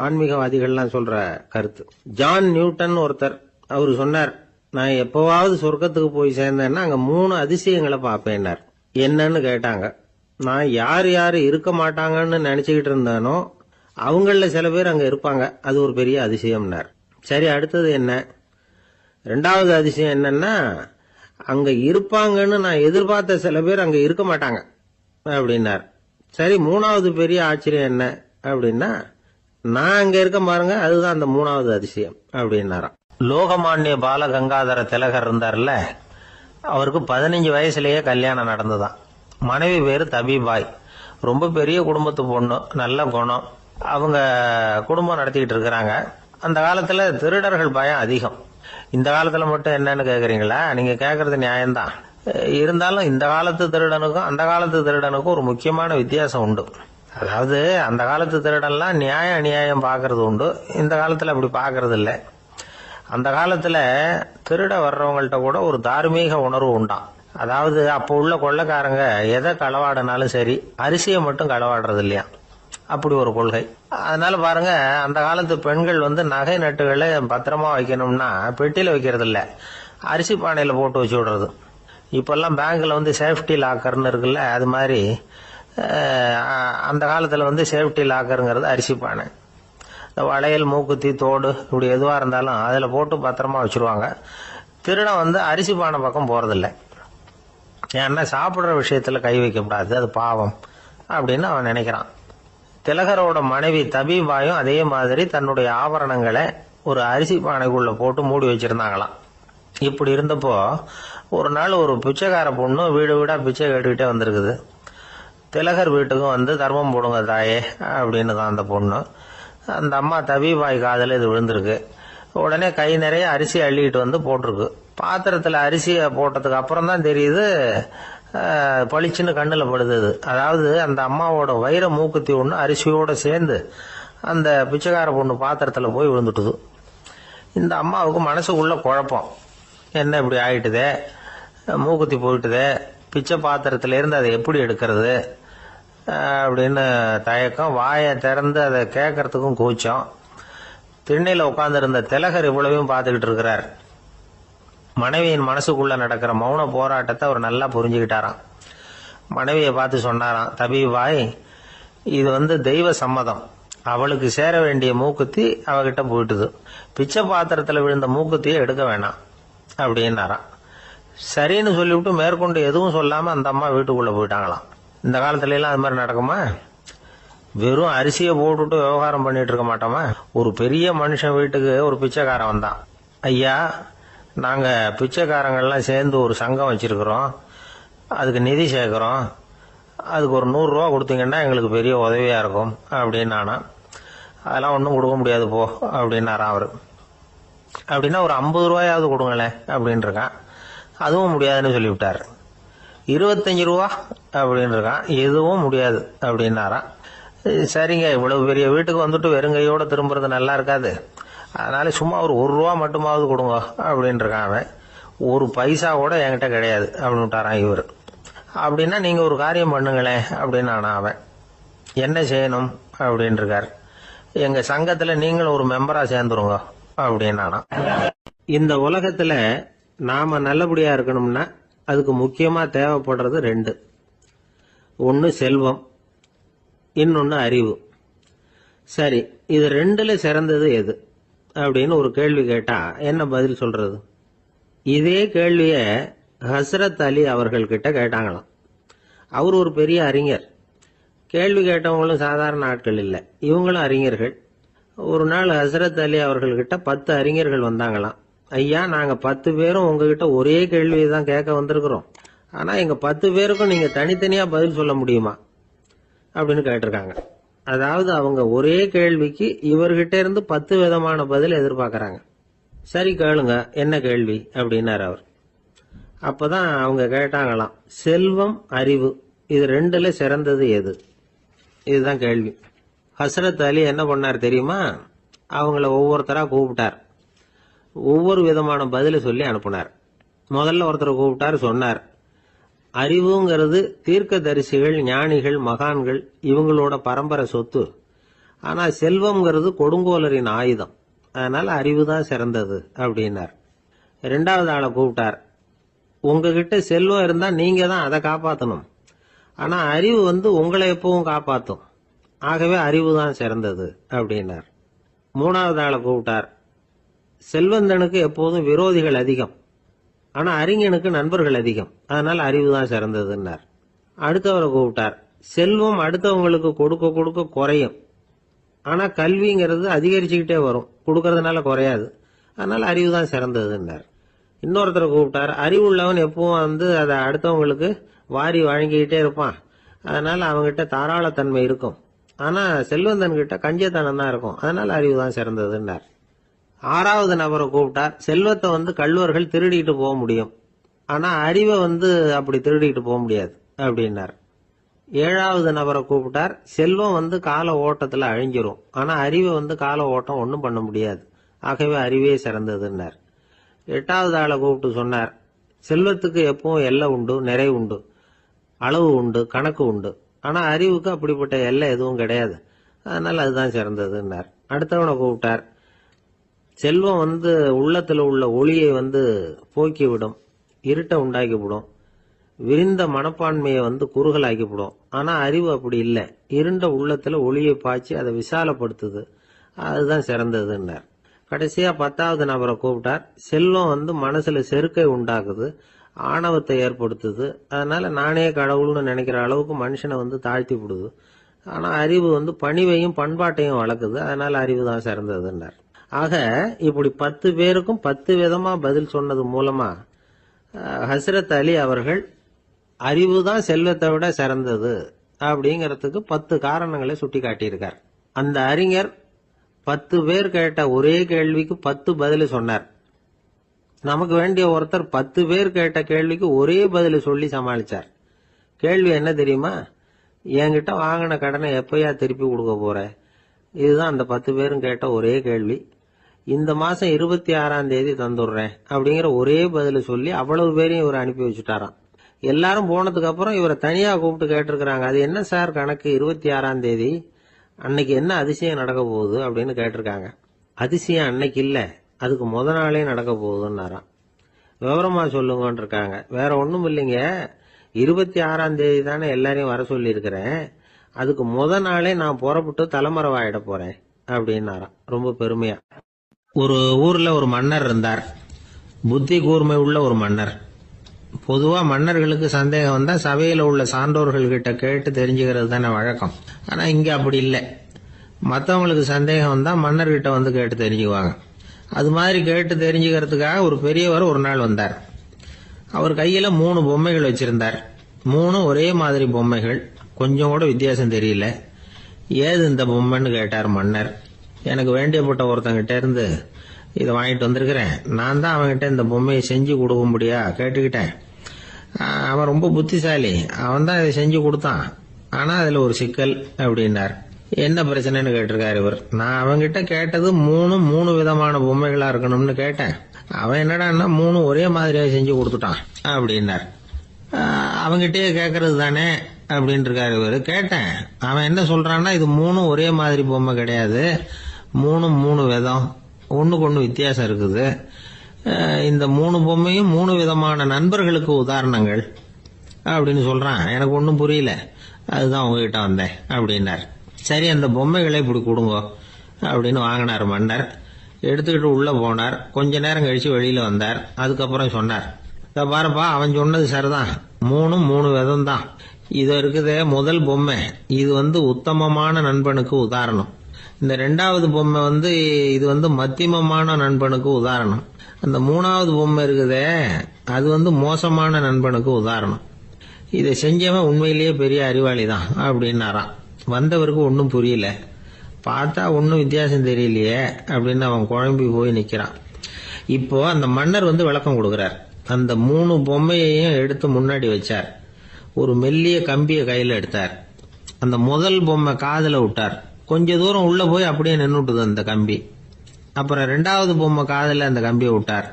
ஆன்மீகவாதிகள்லாம் சொல்ற கருத்து. ஜான் நியூட்டன் ஒருத்தர், அவரு சொன்னார், நான் எப்பவாவது சொர்க்கத்துக்கு போய் சேர்ந்தேன்னா அங்க 3 அதிசயங்களை பார்ப்பேன்னார். என்னன்னு கேட்டாங்க. நான் யார் யாரு இருக்க மாட்டாங்கன்னு நினைச்சுக்கிட்டு இருந்தானோ அவங்கள சில பேர் அங்க இருப்பாங்க, அது ஒரு பெரிய அதிசயம்னார். சரி, அடுத்தது என்ன? 2வது அதிசயம் என்னன்னா, அங்க இருப்பாங்கன்னு நான் எதிர்பார்த்த சில பேர் அங்க இருக்க மாட்டாங்க அப்படின்னார். சரி, 3வது பெரிய ஆச்சரியம் என்ன அப்படின்னா, நான் அங்க இருக்க பாருங்க, அதுதான் அந்த 3வது அதிசயம் அப்படின்னாராம். லோகமானிய பால கங்காதர திலகர் இருந்தார்ல, அவருக்கு 15 வயசுலயே கல்யாணம் நடந்துதான். மனைவி பேரு தபிபாய். ரொம்ப பெரிய குடும்பத்து பொண்ணு, நல்ல குணம். அவங்க குடும்பம் நடத்திக்கிட்டு இருக்கிறாங்க. அந்த காலத்துல திருடர்கள் பயம் அதிகம். இந்த காலத்துல மட்டும் என்னன்னு கேக்குறீங்களா? நீங்க கேக்குறது நியாயம்தான். இருந்தாலும் இந்த காலத்து திருடனுக்கும் அந்த காலத்து திருடனுக்கும் ஒரு முக்கியமான வித்தியாசம் உண்டு. அதாவது அந்த காலத்து திருடன்லாம் நியாயம் அநியாயம் பாக்குறது உண்டு, இந்த காலத்துல அப்படி பாக்குறது இல்லை. அந்த காலத்துல திருட வர்றவங்கள்ட்ட கூட ஒரு தார்மீக உணர்வு உண்டாம். அதாவது அப்போ உள்ள கொள்ளைக்காரங்க எதை களவாடினாலும் சரி, அரிசியை மட்டும் களவாடுறது இல்லையா, அப்படி ஒரு கொள்கை. அதனால பாருங்க, அந்த காலத்து பெண்கள் நகை நட்டுகளை பத்திரமா வைக்கணும்னா பெட்டியில வைக்கிறது இல்ல, அரிசி பானையில போட்டு வச்சு விடுறது. இப்பெல்லாம் பேங்க்ல சேஃப்டி லாக்கர்னு இருக்குல்ல, அது மாதிரி அந்த காலத்துல சேஃப்டி லாக்கருங்கிறது அரிசி பானை. இந்த வளையல், மூக்குத்தி, தோடு இப்படி எதுவா இருந்தாலும் அதுல போட்டு பத்திரமா வச்சிருவாங்க. திருடன் அரிசி பானை பக்கம் போறதில்லை. ஏன்னா சாப்பிடுற விஷயத்துல கை வைக்கக்கூடாது, அது பாவம் அப்படின்னு அவன் நினைக்கிறான். திலகரோட மனைவி தபிபாயும் அதே மாதிரி தன்னுடைய ஆபரணங்களை ஒரு அரிசி பானைக்குள்ள போட்டு மூடி வச்சிருந்தாங்களாம். இப்படி இருந்தப்போ ஒரு நாள் ஒரு பிச்சைக்கார பொண்ணு வீடு வீடா பிச்சை கேட்டுக்கிட்டே வந்திருக்குது. திலகர் வீட்டுக்கும் தர்மம் போடுங்க தாயே அப்படின்னு தான் அந்த பொண்ணு. அந்த அம்மா தபிபாய் காதல இது விழுந்திருக்கு. உடனே கை நிறைய அரிசி அள்ளிட்டு போட்டிருக்கு. பாத்திரத்துல அரிசியை போட்டதுக்கு அப்புறம் தான் தெரியுது, பளிச்சுன்னு கண்ணுல படுது. அதாவது அந்த அம்மாவோட வைர மூக்குத்தி ஒண்ணு அரிசியோட சேர்ந்து அந்த பிச்சைக்கார பொண்ணு பாத்திரத்துல போய் விழுந்துட்டுது. இந்த அம்மாவுக்கு மனசுக்குள்ள குழப்பம், என்ன இப்படி ஆயிட்டுதே, மூக்குத்தி போயிட்டுதே, பிச்சை பாத்திரத்துல இருந்து அதை எப்படி எடுக்கிறது அப்படின்னு தயக்கம். வாயை திறந்து அதை கேட்கறதுக்கும் கூச்சம். திண்ணையில உட்கார்ந்து இருந்த திலகர் இவ்வளவையும் பார்த்துக்கிட்டு இருக்கிறார். மனைவியின் மனசுக்குள்ள நடக்கிற மௌன போராட்டத்தை அவர் நல்லா புரிஞ்சுக்கிட்டாராம். மனைவியை பார்த்து சொன்னாராம், தபிபாய், இது தெய்வ சம்மதம். அவளுக்கு சேர வேண்டிய மூக்குத்தி அவகிட்ட போயிட்டுது. பிச்சை பாத்திரத்துல விழுந்த மூக்குத்தியை எடுக்க வேணாம் அப்படின்னாராம். சரின்னு சொல்லிவிட்டு மேற்கொண்டு எதுவும் சொல்லாம அந்த அம்மா வீட்டுக்குள்ள போயிட்டாங்களாம். இந்த காலத்துல எல்லாம் அது மாதிரி நடக்குமா? வெறும் அரிசியை போட்டுட்டு விவகாரம் பண்ணிட்டு இருக்க மாட்டோமா? ஒரு பெரிய மனுஷன் வீட்டுக்கு ஒரு பிச்சைக்காரன் வந்தான். ஐயா, நாங்க பிச்சைக்காரங்கள்லாம் சேர்ந்து ஒரு சங்கம் வச்சிருக்கிறோம், அதுக்கு நிதி சேர்க்கிறோம், அதுக்கு ஒரு 100 ரூபா கொடுத்தீங்கன்னா எங்களுக்கு பெரிய உதவியா இருக்கும் அப்படின்னானா. அதெல்லாம் ஒன்றும் கொடுக்க முடியாது போ அப்படின்னாராம் அவரு. அப்படின்னா ஒரு 50 ரூபாயாவது கொடுங்களேன் அப்படின்னு இருக்கான். அதுவும் முடியாதுன்னு சொல்லிவிட்டார். 25 ரூபா அப்படின்னு இருக்கான். எதுவும் முடியாது அப்படின்னாராம். சரிங்க, இவ்வளவு பெரிய வீட்டுக்கு வெறுங்கையோட திரும்புறது நல்லா இருக்காது, அதனால சும்மா ஒரு 1 ரூபா மட்டுமாவது கொடுங்க அப்படின்னு இருக்கான் அவன். 1 பைசா கூட என்கிட்ட கிடையாது அப்படின்னு விட்டாரான் இவர். அப்படின்னா நீங்க ஒரு காரியம் பண்ணுங்களேன் அப்படின்னானா அவன். என்ன செய்யணும் அப்படின்னு இருக்காரு. எங்க சங்கத்துல நீங்களும் ஒரு மெம்பரா சேர்ந்துருங்க அப்படின்னானா. இந்த உலகத்துல நாம நல்லபடியா இருக்கணும்னா அதுக்கு முக்கியமா தேவைப்படுறது 2. ஒன்னு செல்வம், இன்னொன்னு அறிவு. சரி, இது 2ல சிறந்தது எது அப்படின்னு ஒரு கேள்வி கேட்டா என்ன பதில் சொல்றது? இதே கேள்விய ஹஸ்ரத் அலி அவர்கள் கிட்ட கேட்டாங்களாம். அவர் ஒரு பெரிய அறிஞர். கேள்வி கேட்டவங்களும் சாதாரண ஆட்கள் இல்லை, இவங்களும் அறிஞர்கள். ஒரு நாள் ஹஸ்ரத் அலி அவர்கள்கிட்ட 10 அறிஞர்கள் வந்தாங்களாம். ஐயா, நாங்க 10 பேரும் உங்ககிட்ட ஒரே கேள்வியை தான் கேட்க வந்திருக்கிறோம், ஆனா எங்க 10 பேருக்கும் நீங்க தனித்தனியா பதில் சொல்ல முடியுமா அப்படின்னு கேட்டிருக்காங்க. அதாவது அவங்க ஒரே கேள்விக்கு இவர்கிட்ட இருந்து 10 விதமான பதில் எதிர்பார்க்கறாங்க. சரி கேளுங்க, என்ன கேள்வி அப்படின்னாரு அவர். அப்பதான் அவங்க கேட்டாங்களாம், செல்வம், அறிவு, இது 2ல சிறந்தது எது? இதுதான் கேள்வி. ஹஸ்ரத் அலி என்ன பண்ணார் தெரியுமா? அவங்கள ஒவ்வொருத்தரா கூப்பிட்டார். ஒவ்வொரு விதமான பதில சொல்லி அனுப்புனார். முதல்ல ஒருத்தரை கூப்பிட்டார், சொன்னார், அறிவுங்கிறது தீர்க்கதரிசிகள், ஞானிகள், மகான்கள் இவங்களோட பரம்பரை சொத்து. ஆனா செல்வம்ங்கிறது கொடுங்கோலரின் ஆயுதம், அதனால அறிவு தான் சிறந்தது அப்படின்னார். ரெண்டாவது ஆளை கூப்பிட்டார். உங்ககிட்ட செல்வம் இருந்தா நீங்க தான் அதை காப்பாற்றணும். ஆனா அறிவு உங்களை எப்பவும் காப்பாற்றும். ஆகவே அறிவு தான் சிறந்தது அப்படின்னார். மூணாவது ஆளை கூப்பிட்டார். செல்வந்தனுக்கு எப்போதும் விரோதிகள் அதிகம், ஆனா அறிஞனுக்கு நண்பர்கள் அதிகம், அதனால அறிவு தான் சிறந்ததுன்னார். அடுத்தவரை கூப்பிட்டார். செல்வம் அடுத்தவங்களுக்கு கொடுக்க கொடுக்க குறையும், ஆனா கல்விங்கிறது அதிகரிச்சுக்கிட்டே வரும், கொடுக்கறதுனால குறையாது, அதனால அறிவு தான் சிறந்ததுன்னார். இன்னொருத்தரை கூப்பிட்டார். அறிவுள்ளவன் எப்பவும் அதை அடுத்தவங்களுக்கு வாரி வழங்கிக்கிட்டே இருப்பான், அதனால அவங்ககிட்ட தாராளத்தன்மை இருக்கும். ஆனா செல்வந்தன் கிட்ட கஞ்சத்தனம் தான் இருக்கும், அதனால அறிவு தான் சிறந்ததுன்னார். ஆறாவது நபரை கூப்பிட்டார். செல்வத்தை கள்வர்கள் திருடிட்டு போக முடியும், ஆனா அறிவை அப்படி திருடிட்டு போக முடியாது அப்படின்னார். ஏழாவது நபரை கூப்பிட்டார். செல்வம் கால ஓட்டத்துல அழிஞ்சிரும், ஆனா அறிவை கால ஓட்டம் ஒன்றும் பண்ண முடியாது, ஆகவே அறிவே சிறந்ததுன்னார். எட்டாவது ஆளை கூப்பிட்டு சொன்னார். செல்வத்துக்கு எப்பவும் எல்லை உண்டு, நிறை உண்டு, அளவு உண்டு, கணக்கு உண்டு, ஆனா அறிவுக்கு அப்படிப்பட்ட எல்லை எதுவும் கிடையாது, அதனால அதுதான் சிறந்ததுன்னார். அடுத்தவனை கூப்பிட்டார். செல்வம் உள்ளத்துல உள்ள ஒளியை போக்கிவிடும், இருட்டை உண்டாக்கிவிடும், விரிந்த மனப்பான்மையை குறுகலாக்கிவிடும். ஆனா அறிவு அப்படி இல்லை, இருண்ட உள்ளத்துல ஒளியை பாய்ச்சி அதை விசாலப்படுத்துது, அதுதான் சிறந்ததுன்னார். கடைசியா 10வது நபரை கூப்பிட்டார். செல்வம் மனசுல செருக்கை உண்டாக்குது, ஆணவத்தை ஏற்படுத்துது, அதனால நானே கடவுள்னு நினைக்கிற அளவுக்கு மனுஷனை தாழ்த்தி விடுது. ஆனா அறிவு பணிவையும் பண்பாட்டையும் வளர்க்குது, அதனால அறிவு தான் சிறந்ததுன்னார். ஆக இப்படி 10 பேருக்கும் 10 விதமா பதில் சொன்னது மூலமா ஹஸ்ரத் அலி அவர்கள் அறிவு தான் செல்வத்தை விட சிறந்தது அப்படிங்கறதுக்கு 10 காரணங்களை சுட்டி காட்டியிருக்கார். அந்த அறிஞர் 10 பேர் கேட்ட ஒரே கேள்விக்கு 10 பதில் சொன்னார். நமக்கு வேண்டிய ஒருத்தர் 10 பேர் கேட்ட கேள்விக்கு ஒரே பதில் சொல்லி சமாளிச்சார். கேள்வி என்ன தெரியுமா? என்கிட்ட வாங்கின கடனை எப்பயா திருப்பி கொடுக்க போற? இதுதான் அந்த 10 பேரும் கேட்ட ஒரே கேள்வி. இந்த மாசம் 26ஆம் தேதி தந்துடுறேன் அப்படிங்கிற ஒரே பதில் சொல்லி அவ்வளவு பேரையும் இவர் அனுப்பி வச்சுட்டாராம். எல்லாரும் போனதுக்கு அப்புறம் இவரை தனியா கூப்பிட்டு கேட்டிருக்கிறாங்க. அது என்ன சார் கணக்கு, 26ஆம் தேதி அன்னைக்கு என்ன அதிசயம் நடக்க போகுது அப்படின்னு கேட்டிருக்காங்க. அதிசயம் அன்னைக்கு இல்ல, அதுக்கு முத நாளே நடக்க போகுதுன்னாராம். விவரமா சொல்லுங்கன்னு இருக்காங்க. வேற ஒண்ணும் இல்லைங்க, 26ஆம் தேதி தானே எல்லாரையும் வர சொல்லி இருக்கிறேன், அதுக்கு முத நாளே நான் புறப்பட்டு தலைமறைவாயிட போறேன் அப்படின்னாராம் ரொம்ப பெருமையா. ஒரு ஊர்ல ஒரு மன்னர் இருந்தார், புத்தி கூர்மை உள்ள ஒரு மன்னர். பொதுவா மன்னர்களுக்கு சந்தேகம் வந்தா சபையில உள்ள சான்றோர்கள் கிட்ட கேட்டு தெரிஞ்சுக்கிறது தானே வழக்கம். ஆனா இங்க அப்படி இல்லை, மற்றவங்களுக்கு சந்தேகம் வந்தா மன்னர்கிட்ட கேட்டு தெரிஞ்சுக்குவாங்க. அது மாதிரி கேட்டு தெரிஞ்சுக்கிறதுக்காக ஒரு பெரியவர் ஒரு நாள் வந்தார். அவர் கையில 3 பொம்மைகள் வச்சிருந்தார். 3 ஒரே மாதிரி பொம்மைகள், கொஞ்சம் கூட வித்தியாசம் தெரியல. ஏது இந்த பொம்மைன்னு கேட்டார் மன்னர். எனக்கு வேண்டியப்பட்ட ஒருத்தங்கிட்ட இருந்து இதை வாங்கிட்டு வந்திருக்கிறேன், நான் தான் அவன்கிட்ட இந்த பொம்மையை செஞ்சு கொடுக்கும்படியா கேட்டுக்கிட்டேன். அவன் ரொம்ப புத்திசாலி, அவன் தான் இதை செஞ்சு கொடுத்தான், ஆனா அதுல ஒரு சிக்கல் அப்படின்னார். என்ன பிரச்சனைன்னு கேட்டிருக்காரு இவர். நான் அவன்கிட்ட கேட்டது 3 விதமான பொம்மைகளா இருக்கணும்னு கேட்டேன், அவன் என்னடான்னா 3 ஒரே மாதிரியா செஞ்சு கொடுத்துட்டான் அப்படின்னார். அவங்கிட்டயே கேட்கறது தானே அப்படின்னு இருக்காரு இவரு. கேட்டேன், அவன் என்ன சொல்றான்னா இது 3 ஒரே மாதிரி பொம்மை கிடையாது, 3 விதம், ஒண்ணுக்கு ஒண்ணு வித்தியாசம் இருக்குது. இந்த 3 பொம்மையும் 3 விதமான நண்பர்களுக்கு உதாரணங்கள் அப்படின்னு சொல்றான். எனக்கு ஒன்னும் புரியல, அதுதான் உங்ககிட்ட வந்தேன் அப்படின்னார். சரி, அந்த பொம்மைகளை இப்படி கொடுங்க அப்படின்னு வாங்கினார் மன்னர். எடுத்துக்கிட்டு உள்ள போனார். கொஞ்ச நேரம் கழிச்சு வெளியில வந்தார். அதுக்கப்புறம் சொன்னார், பாருப்பா, அவன் சொன்னது சரிதான், 3 விதம் தான். இது இருக்குதே முதல் பொம்மை, இது உத்தமமான நண்பனுக்கு உதாரணம். இந்த 2வது பொம்மை இது மத்தியமமான நண்பனுக்கு உதாரணம். அந்த 3வது பொம்மை இருக்குதே அது மோசமான நண்பனுக்கு உதாரணம். இதை செஞ்சவன் உண்மையிலேயே பெரிய அறிவாளி தான் அப்படின்னாராம். வந்தவருக்கு ஒன்னும் புரியல. பார்த்தா ஒன்னும் வித்தியாசம் தெரியலையே அப்படின்னு அவன் குழம்பி போய் நிக்கிறான். இப்போ அந்த மன்னர் விளக்கம் கொடுக்கிறார். அந்த 3 பொம்மையையும் எடுத்து முன்னாடி வச்சார். ஒரு மெல்லிய கம்பிய கையில எடுத்தார். அந்த முதல் பொம்மை காதுல விட்டார். கொஞ்ச தூரம் உள்ள போய் அப்படியே நின்னுட்டுது அந்த கம்பி. அப்புறம் 2வது பொம்மை காதுல அந்த கம்பியை விட்டார்.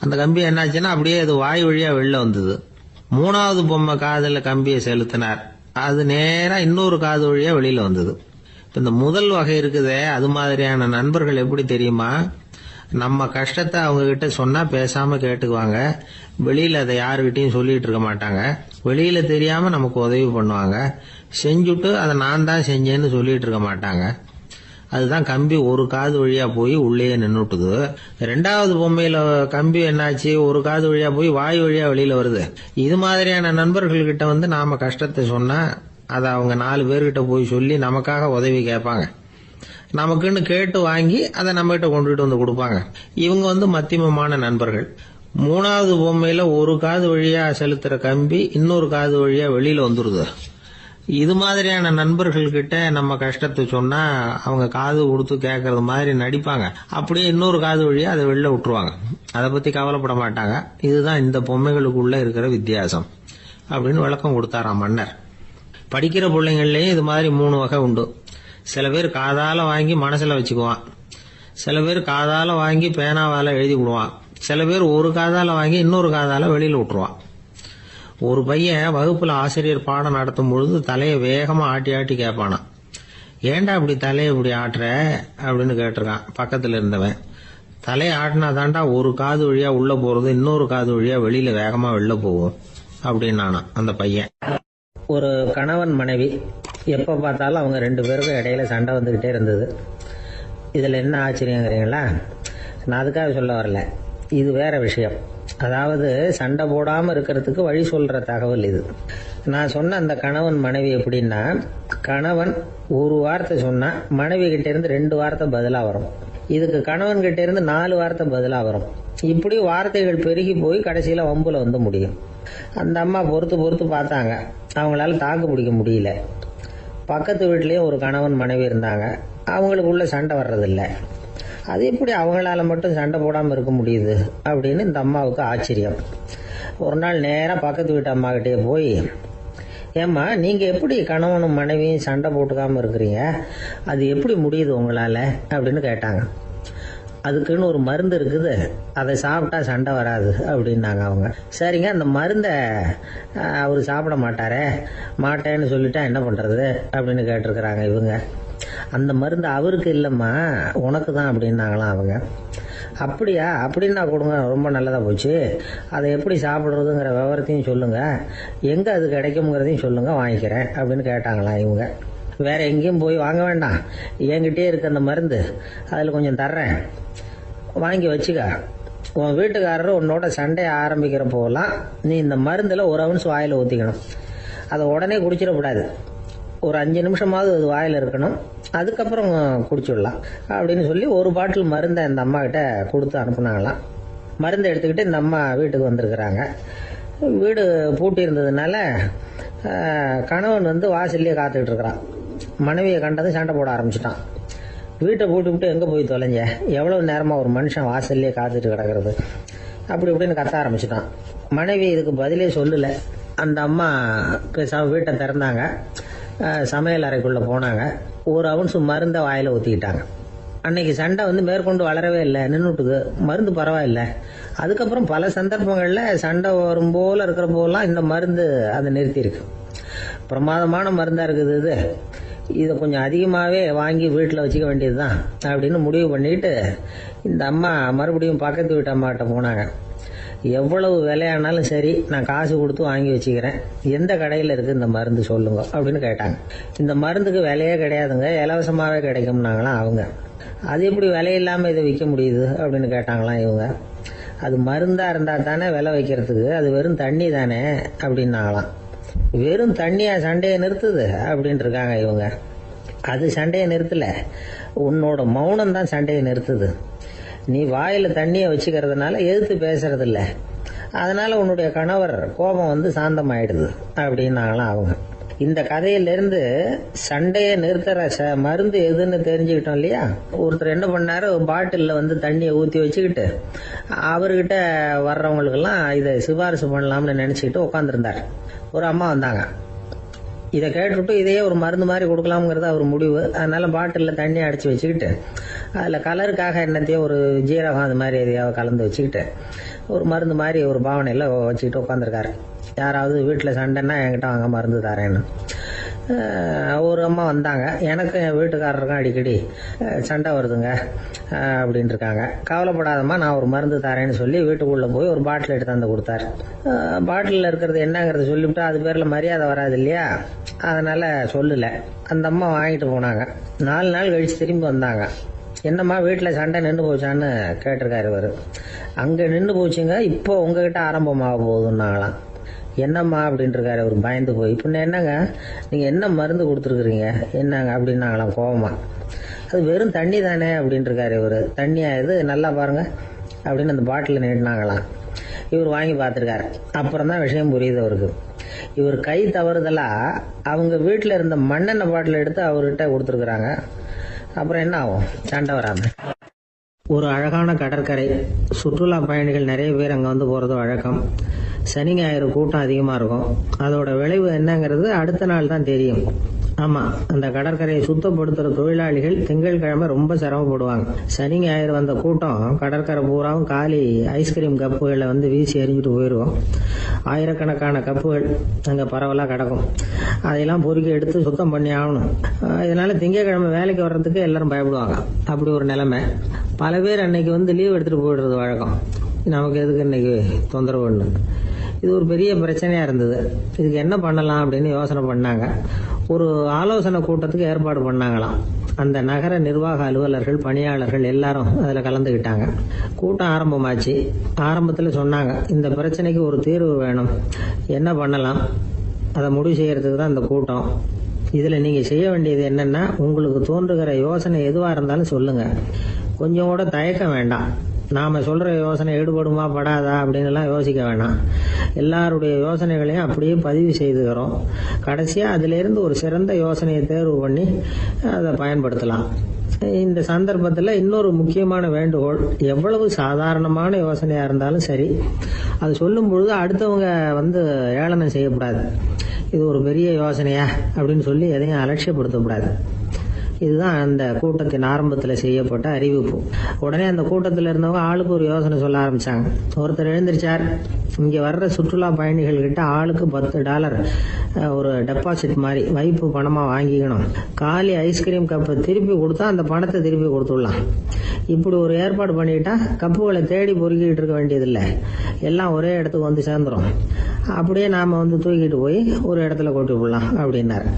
அந்த கம்பி என்னாச்சுன்னா அப்படியே அது வாய் வழியா வெளில வந்தது. 3வது பொம்மை காதுல கம்பியை செலுத்தினார். அது நேரா இன்னொரு காது வழியா வெளியில வந்தது. இந்த முதல் வகை இருக்குதே, அது மாதிரியான நண்பர்கள் எப்படி தெரியுமா? நம்ம கஷ்டத்தை அவங்க கிட்ட சொன்னா பேசாம கேட்டுக்குவாங்க. வெளியில அதை யாருகிட்டையும் சொல்லிட்டு இருக்க மாட்டாங்க. வெளியில தெரியாம நமக்கு உதவி பண்ணுவாங்க. செஞ்சுட்டு அதை நான் தான் செஞ்சேன்னு சொல்லிட்டு இருக்க மாட்டாங்க. அதுதான் கம்பி ஒரு காது வழியா போய் உள்ளே நின்னுட்டுது. ரெண்டாவது பொம்மையில கம்பி என்னாச்சு, ஒரு காது வழியா போய் வாய் வழியா வெளியில வருது. இது மாதிரியான நண்பர்கள் கிட்ட வந்து நாம கஷ்டத்தை சொன்னா அதை அவங்க 4 பேர்கிட்ட போய் சொல்லி நமக்காக உதவி கேட்பாங்க. நமக்குன்னு கேட்டு வாங்கி அதை நம்ம கிட்ட கொண்டுகிட்டு வந்து கொடுப்பாங்க. இவங்க வந்து மத்தியமமான நண்பர்கள். 3வது பொம்மையில ஒரு காது வழியா செலுத்துற கம்பி இன்னொரு காது வழியா வெளியில வந்துருது. இது மாதிரியான நண்பர்கள் கிட்ட நம்ம கஷ்டத்தை சொன்னா அவங்க காது கொடுத்து கேட்கறது மாதிரி நடிப்பாங்க. அப்படியே இன்னொரு காது வழியா அதை வெளில விட்டுருவாங்க. அதை பத்தி கவலைப்பட மாட்டாங்க. இதுதான் இந்த பொம்மைகளுக்குள்ள இருக்கிற வித்தியாசம் அப்படின்னு விளக்கம் கொடுத்தாராம் மன்னர். படிக்கிற பிள்ளைங்கள்லயும் இது மாதிரி 3 வகை உண்டு. சில பேர் காதால வாங்கி மனசுல வச்சுக்குவான். சில பேர் காதால வாங்கி பேனாவால எழுதி விடுவான். சில பேர் ஒரு காதால வாங்கி இன்னொரு காதால வெளியில விட்டுருவான். ஒரு பையன் வகுப்புல ஆசிரியர் பாடம் நடத்தும் பொழுது தலையை வேகமா ஆட்டி ஆட்டி கேட்பானா. ஏண்டா இப்படி தலையை இப்படி ஆட்டுற அப்படின்னு கேட்டிருக்கான் பக்கத்துல இருந்தவன். தலையை ஆட்டினா தாண்டா ஒரு காது வழியா உள்ள போறது, இன்னொரு காது வழியா வெளியில வேகமா வெளில போகும் அப்படின்னானா அந்த பையன். ஒரு கணவன் மனைவி எப்ப பார்த்தாலும் அவங்க 2 பேருக்கும் இடையில சண்டை வந்துகிட்டே இருந்தது. இதுல என்ன ஆச்சரியங்கிறீங்களா? நான் அதுக்காக சொல்ல வரல, இது வேற விஷயம். அதாவது சண்டை போடாம இருக்கிறதுக்கு வழி சொல்ற தகவல் இது. நான் சொன்ன அந்த கணவன் மனைவி எப்படின்னா, கணவன் ஒரு வார்த்தை சொன்னா மனைவி கிட்ட இருந்து 2 வார்த்தை பதிலா வரும். இதுக்கு கணவன் கிட்ட இருந்து 4 வார்த்தை பதிலா வரும். இப்படி வார்த்தைகள் பெருகி போய் கடைசியில வம்புல வந்து முடியும். அந்த அம்மா பொறுத்து பார்த்தாங்க. அவங்களால தாக்கு பிடிக்க முடியல. பக்கத்து வீட்லயும் ஒரு கணவன் மனைவி இருந்தாங்க. அவங்களுக்குள்ள சண்டை வர்றதில்லை. அது எப்படி அவங்களால மட்டும் சண்டை போடாம இருக்க முடியுது அப்படின்னு இந்த அம்மாவுக்கு ஆச்சரியம். ஒரு நாள் நேரா பக்கத்து வீட்டு அம்மா கிட்டே போய், ஏம்மா நீங்க எப்படி கணவனும் மனைவியும் சண்டை போட்டுக்காம இருக்கிறீங்க, அது எப்படி முடியுது உங்களால அப்படின்னு கேட்டாங்க. அதுக்குன்னு ஒரு மருந்து இருக்குது, அதை சாப்பிட்டா சண்டை வராது அப்படின்னாங்க அவங்க. சரிங்க, அந்த மருந்தை அவர் சாப்பிட மாட்டேன்னு சொல்லிட்டா என்ன பண்றது அப்படின்னு கேட்டிருக்கிறாங்க இவங்க. அந்த மருந்து அவருக்கு இல்லைம்மா, உனக்கு தான் அப்படின்னாங்களாம் அவங்க. அப்படியா, அப்படின்னா கொடுங்க, ரொம்ப நல்லதா போச்சு. அதை எப்படி சாப்பிட்றதுங்கிற விவரத்தையும் சொல்லுங்க, எங்க அது கிடைக்குங்கிறதையும் சொல்லுங்க, வாங்கிக்கிறேன் அப்படின்னு கேட்டாங்களாம் இவங்க. வேற எங்கேயும் போய் வாங்க வேண்டாம், என்கிட்டயே இருக்க அந்த மருந்து, அதில் கொஞ்சம் தர்றேன், வாங்கி வச்சுக்க. உன் வீட்டுக்காரர் உன்னோட சண்டையை ஆரம்பிக்கிற போகலாம் நீ இந்த மருந்தில் 1 ounce வாயில் ஊற்றிக்கணும். அதை உடனே குடிச்சிடக்கூடாது. ஒரு 5 நிமிஷமாவது அது வாயில் இருக்கணும். அதுக்கப்புறம் குடிச்சிடலாம் அப்படின்னு சொல்லி ஒரு பாட்டில் மருந்தை இந்த அம்மா கிட்ட கொடுத்து அனுப்புனாங்களாம். மருந்தை எடுத்துக்கிட்டு இந்த அம்மா வீட்டுக்கு வந்திருக்கிறாங்க. வீடு பூட்டி இருந்ததுனால கணவன் வந்து வாசல்லையே காத்துக்கிட்டு இருக்கிறான். மனைவியை கண்டதும் சண்டை போட ஆரம்பிச்சிட்டான். வீட்டை பூட்டி எங்கே போய் தொலைஞ்ச, எவ்வளவு நேரமா ஒரு மனுஷன் வாசல்லையே காத்துட்டு கிடக்கிறது அப்படி இப்படின்னு கத்த ஆரம்பிச்சிட்டான். மனைவி இதுக்கு பதிலே சொல்லல. அந்த அம்மா வீட்டை திறந்தாங்க, சமையல் அறைக்குள்ள போனாங்க, 1 ounce மருந்தை வாயில ஊத்திக்கிட்டாங்க. அன்னைக்கு சண்டை வந்து மேற்கொண்டு வளரவே இல்லை, நின்றுட்டுது. மருந்து பரவாயில்ல. அதுக்கப்புறம் பல சந்தர்ப்பங்கள்ல சண்டை வரும் போல இருக்கிற போலாம் இந்த மருந்து அதை நிறுத்தியிருக்கு. பிரமாதமான மருந்தா இருக்குது இது. இதை கொஞ்சம் அதிகமாகவே வாங்கி வீட்டில் வச்சுக்க வேண்டியதுதான் அப்படின்னு முடிவு பண்ணிட்டு இந்த அம்மா மறுபடியும் பக்கத்து வீட்டு அம்மாகிட்ட போனாங்க. எவ்வளவு விலையானாலும் சரி, நான் காசு கொடுத்து வாங்கி வச்சுக்கிறேன், எந்த கடையில் இருக்கு இந்த மருந்து சொல்லுங்க அப்படின்னு கேட்டாங்க. இந்த மருந்துக்கு விலையே கிடையாதுங்க, இலவசமாகவே கிடைக்கும்னாங்களாம் அவங்க. அது எப்படி விலையில்லாமல் இதை விற்க முடியுது அப்படின்னு கேட்டாங்களாம் இவங்க. அது மருந்தா இருந்தா தானே விலை வைக்கிறதுக்கு, அது வெறும் தண்ணி தானே அப்படின்னாங்களாம். வெறும் தண்ணியா சண்டையை நிறுத்துது அப்படின்னு இருக்காங்க இவங்க. அது சண்டையை நிறுத்தல, உன்னோட மௌனம் தான் சண்டையை நிறுத்துது. நீ வாயில தண்ணியை வச்சுக்கிறதுனால எதிர்த்து பேசுறது இல்ல, அதனால உன்னுடைய கணவர் கோபம் வந்து சாந்தமாயிடுது அப்படின்னாங்களாம் அவங்க. இந்த கதையிலிருந்து சண்டையை நிறுத்துற மருந்து எதுன்னு தெரிஞ்சுக்கிட்டோம் இல்லையா. ஒருத்தர் என்ன பண்ணாரு, பாட்டில்ல வந்து தண்ணியை ஊற்றி வச்சுக்கிட்டு அவர்கிட்ட வர்றவங்களுக்கெல்லாம் இதை சிபாரிசு பண்ணலாம்னு நினைச்சுக்கிட்டு உட்காந்துருந்தார். ஒரு அம்மா வந்தாங்க. இதை கேட்டுவிட்டு இதையே ஒரு மருந்து மாதிரி கொடுக்கலாம்ங்கிறது அவர் முடிவு. அதனால பாட்டிலில் தண்ணி அடிச்சு வச்சுக்கிட்டு அதில் கலருக்காக என்னத்தையோ ஒரு ஜீரகம் அது மாதிரி எதையாவது கலந்து வச்சுக்கிட்டு ஒரு மருந்து மாதிரி ஒரு பாவனையில் வச்சுக்கிட்டு உட்காந்துருக்காரு. யாராவது வீட்டில் சண்டைன்னா என்கிட்ட வாங்க மருந்து தரேன்னு. ஒரு அம்மா வந்தாங்க. எனக்கு என் வீட்டுக்காரருக்கும் அடிக்கடி சண்டை வருதுங்க அப்படின்னு இருக்காங்க. கவலைப்படாதம்மா, நான் ஒரு மருந்து தரேன்னு சொல்லி வீட்டுக்குள்ளே போய் ஒரு பாட்டில் எடுத்து வந்து கொடுத்தாரு. பாட்டிலில் இருக்கிறது என்னங்கிறத சொல்லிவிட்டு அது பேரில் மரியாதை வராது இல்லையா, அதனால் சொல்லலை. அந்த அம்மா வாங்கிட்டு போனாங்க. 4 நாள் கழித்து திரும்பி வந்தாங்க. என்னம்மா வீட்டில் சண்டை நின்று போச்சான்னு கேட்டிருக்காரு இவர். அங்கே நின்று போச்சுங்க, இப்போ உங்ககிட்ட ஆரம்பமாக போகுதுன்னாங்களாம். என்னம்மா அப்படின்ட்டுருக்காரு அவர் பயந்து போய். இப்போ என்னங்க நீங்கள் என்ன மருந்து கொடுத்துருக்குறீங்க என்னங்க அப்படின்னாங்களாம் கோவமாக. அது வெறும் தண்ணி தானே அப்படின்ட்டுருக்காரு இவர். தண்ணியாக இது நல்லா பாருங்கள் அப்படின்னு அந்த பாட்டில் நீட்டினாங்களாம். இவர் வாங்கி பார்த்துருக்காரு. அப்புறம் தான் விஷயம் புரியுது அவருக்கு. இவர் கை தவறுதலாக அவங்க வீட்டில் இருந்த மண்ணெண்ணெய் பாட்டில் எடுத்து அவர்கிட்ட கொடுத்துருக்குறாங்க. அப்புறம் என்ன ஆகும், சண்டை வராமல். ஒரு அழகான கடற்கரை, சுற்றுலா பயணிகள் நிறைய பேர் அங்கே வந்து போகிறது வழக்கம். சனி ஞாயிறு கூட்டம் அதிகமாக இருக்கும். அதோட விளைவு என்னங்கிறது அடுத்த நாள் தான் தெரியும். ஆமாம், அந்த கடற்கரையை சுத்தப்படுத்துகிற தொழிலாளிகள் திங்கட்கிழமை ரொம்ப சிரமப்படுவாங்க. சனி ஞாயிறு வந்த கூட்டம் கடற்கரை பூராவும் காலி ஐஸ்கிரீம் கப்புகளை வந்து வீசி எறிஞ்சிட்டு போயிடுவோம். ஆயிரக்கணக்கான கப்புகள் அங்கே பரவலாக கிடக்கும். அதையெல்லாம் பொறுக்கி எடுத்து சுத்தம் பண்ணி ஆகணும். இதனால் திங்கட்கிழமை வேலைக்கு வர்றதுக்கு எல்லாரும் பயப்படுவாங்க. அப்படி ஒரு நிலைமை. பல பேர் அன்னைக்கு வந்து லீவ் எடுத்துகிட்டு போயிடுறது வழக்கம். நமக்கு எதுக்கு இன்னைக்கு தொந்தரவுன்னு. இது ஒரு பெரிய பிரச்சனையாக இருந்தது. இதுக்கு என்ன பண்ணலாம் அப்படின்னு யோசனை பண்ணாங்க. ஒரு ஆலோசனை கூட்டத்துக்கு ஏற்பாடு பண்ணாங்களாம். அந்த நகர நிர்வாக அலுவலர்கள், பணியாளர்கள் எல்லாரும் அதில் கலந்துக்கிட்டாங்க. கூட்டம் ஆரம்பமாச்சு. ஆரம்பத்தில் சொன்னாங்க, இந்த பிரச்சனைக்கு ஒரு தீர்வு வேணும், என்ன பண்ணலாம், அதை முடிவு செய்யறதுக்கு தான் இந்த கூட்டம். இதில் நீங்கள் செய்ய வேண்டியது என்னென்னா, உங்களுக்கு தோன்றுகிற யோசனை எதுவாக இருந்தாலும் சொல்லுங்கள். கொஞ்சம் கூட தயக்கம் வேண்டாம். நாம் சொல்கிற யோசனை ஈடுபடுமா படாதா அப்படின்லாம் யோசிக்க வேணாம். எல்லாருடைய யோசனைகளையும் அப்படியே பதிவு செய்துக்கிறோம். கடைசியாக அதிலிருந்து ஒரு சிறந்த யோசனையை தேர்வு பண்ணி அதை பயன்படுத்தலாம். இந்த சந்தர்ப்பத்தில் இன்னொரு முக்கியமான வேண்டுகோள், எவ்வளவு சாதாரணமான யோசனையாக இருந்தாலும் சரி, அது சொல்லும் பொழுது அடுத்தவங்க வந்து ஏளனம் செய்யக்கூடாது. இது ஒரு பெரிய யோசனையா அப்படின்னு சொல்லி எதையும் அலட்சியப்படுத்தக்கூடாது. இதுதான் அந்த கூட்டத்தின் ஆரம்பத்தில் செய்யப்பட்ட அறிவிப்பு. உடனே அந்த கூட்டத்தில் இருந்தவங்க ஆளுக்கு ஒரு யோசனை சொல்ல ஆரம்பிச்சாங்க. ஒருத்தர் எழுந்திருச்சார், இங்கே வர்ற சுற்றுலா பயணிகள் கிட்ட ஆளுக்கு $10 ஒரு டெபாசிட் மாதிரி வைப்பு பணமாக வாங்கிக்கணும். காலி ஐஸ்கிரீம் கப்பை திருப்பி கொடுத்தா அந்த பணத்தை திருப்பி கொடுத்துடலாம். இப்படி ஒரு ஏற்பாடு பண்ணிட்டா கப்புகளை தேடி பொறுக்கிட்டு இருக்க வேண்டியதில்லை, எல்லாம் ஒரே இடத்துக்கு வந்து சேர்ந்துடும். அப்படியே நாம் வந்து தூக்கிட்டு போய் ஒரு இடத்துல கொட்டி விடலாம் அப்படின்னாரு.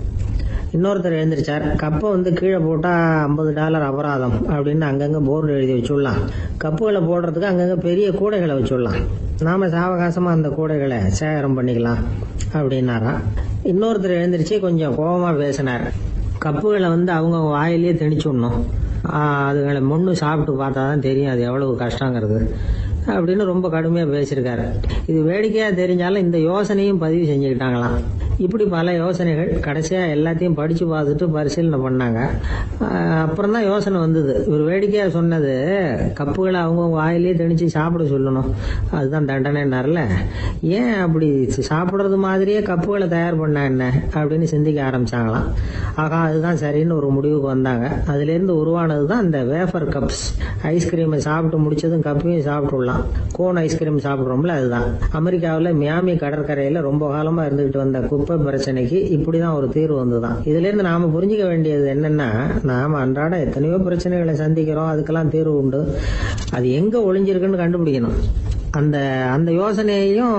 இன்னொருத்தர் எழுந்திருச்சார், கப்பை வந்து கீழே போட்டால் $50 அபராதம் அப்படின்னு அங்கங்கே போர்டு எழுதி வச்சுடலாம். கப்புகளை போடுறதுக்கு அங்கங்கே பெரிய கூடைகளை வச்சுடலாம். நாம் சாவகாசமாக அந்த கூடைகளை சேகரம் பண்ணிக்கலாம் அப்படின்னாராம். இன்னொருத்தர் எழுந்திருச்சு கொஞ்சம் கோபமாக பேசினார். கப்புகளை வந்து அவங்க வாயிலேயே திணிச்சு விடணும், அதுகளை முன்னு சாப்பிட்டு பார்த்தா தான் தெரியும் அது எவ்வளவு கஷ்டங்கிறது அப்படின்னு ரொம்ப கடுமையாக பேசியிருக்காரு. இது வேடிக்கையாக தெரிஞ்சாலும் இந்த யோசனையும் பதிவு செஞ்சுக்கிட்டாங்களாம். இப்படி பல யோசனைகள். கடைசியாக எல்லாத்தையும் படித்து பார்த்துட்டு பரிசீலனை பண்ணாங்க. அப்புறம் தான் யோசனை வந்தது. இவர் வேடிக்கையாக சொன்னது கப்புகளை அவங்க வாயிலே திணிச்சு சாப்பிட சொல்லணும், அதுதான் தண்டனைன்னார்ல, ஏன் அப்படி சாப்பிட்றது மாதிரியே கப்புகளை தயார் பண்ண என்ன அப்படின்னு சிந்திக்க ஆரம்பிச்சாங்களாம். ஆகா, அதுதான் சரின்னு ஒரு முடிவுக்கு வந்தாங்க. அதுலேருந்து உருவானது தான் இந்த வேஃபர் கப்ஸ். ஐஸ்கிரீமை சாப்பிட்டு முடிச்சதும் கப்பையும் சாப்பிட்டுடலாம். கோன் ஐஸ்கிரீம் சாப்பிட்றோம்ல, அதுதான். அமெரிக்காவில் மியாமி கடற்கரையில் ரொம்ப காலமாக இருந்துகிட்டு வந்த குப்பை பிரச்சனைக்கு இப்படிதான் ஒரு தீர்வு வந்துதான். இதுல இருந்து நாம புரிஞ்சுக்க வேண்டியது என்னன்னா, நாம அன்றாட எத்தனையோ பிரச்சனைகளை சந்திக்கிறோம், அதுக்கெல்லாம் தீர்வு உண்டு. அது எங்க ஒளிஞ்சிருக்குன்னு கண்டுபிடிக்கணும். அந்த யோசனையையும்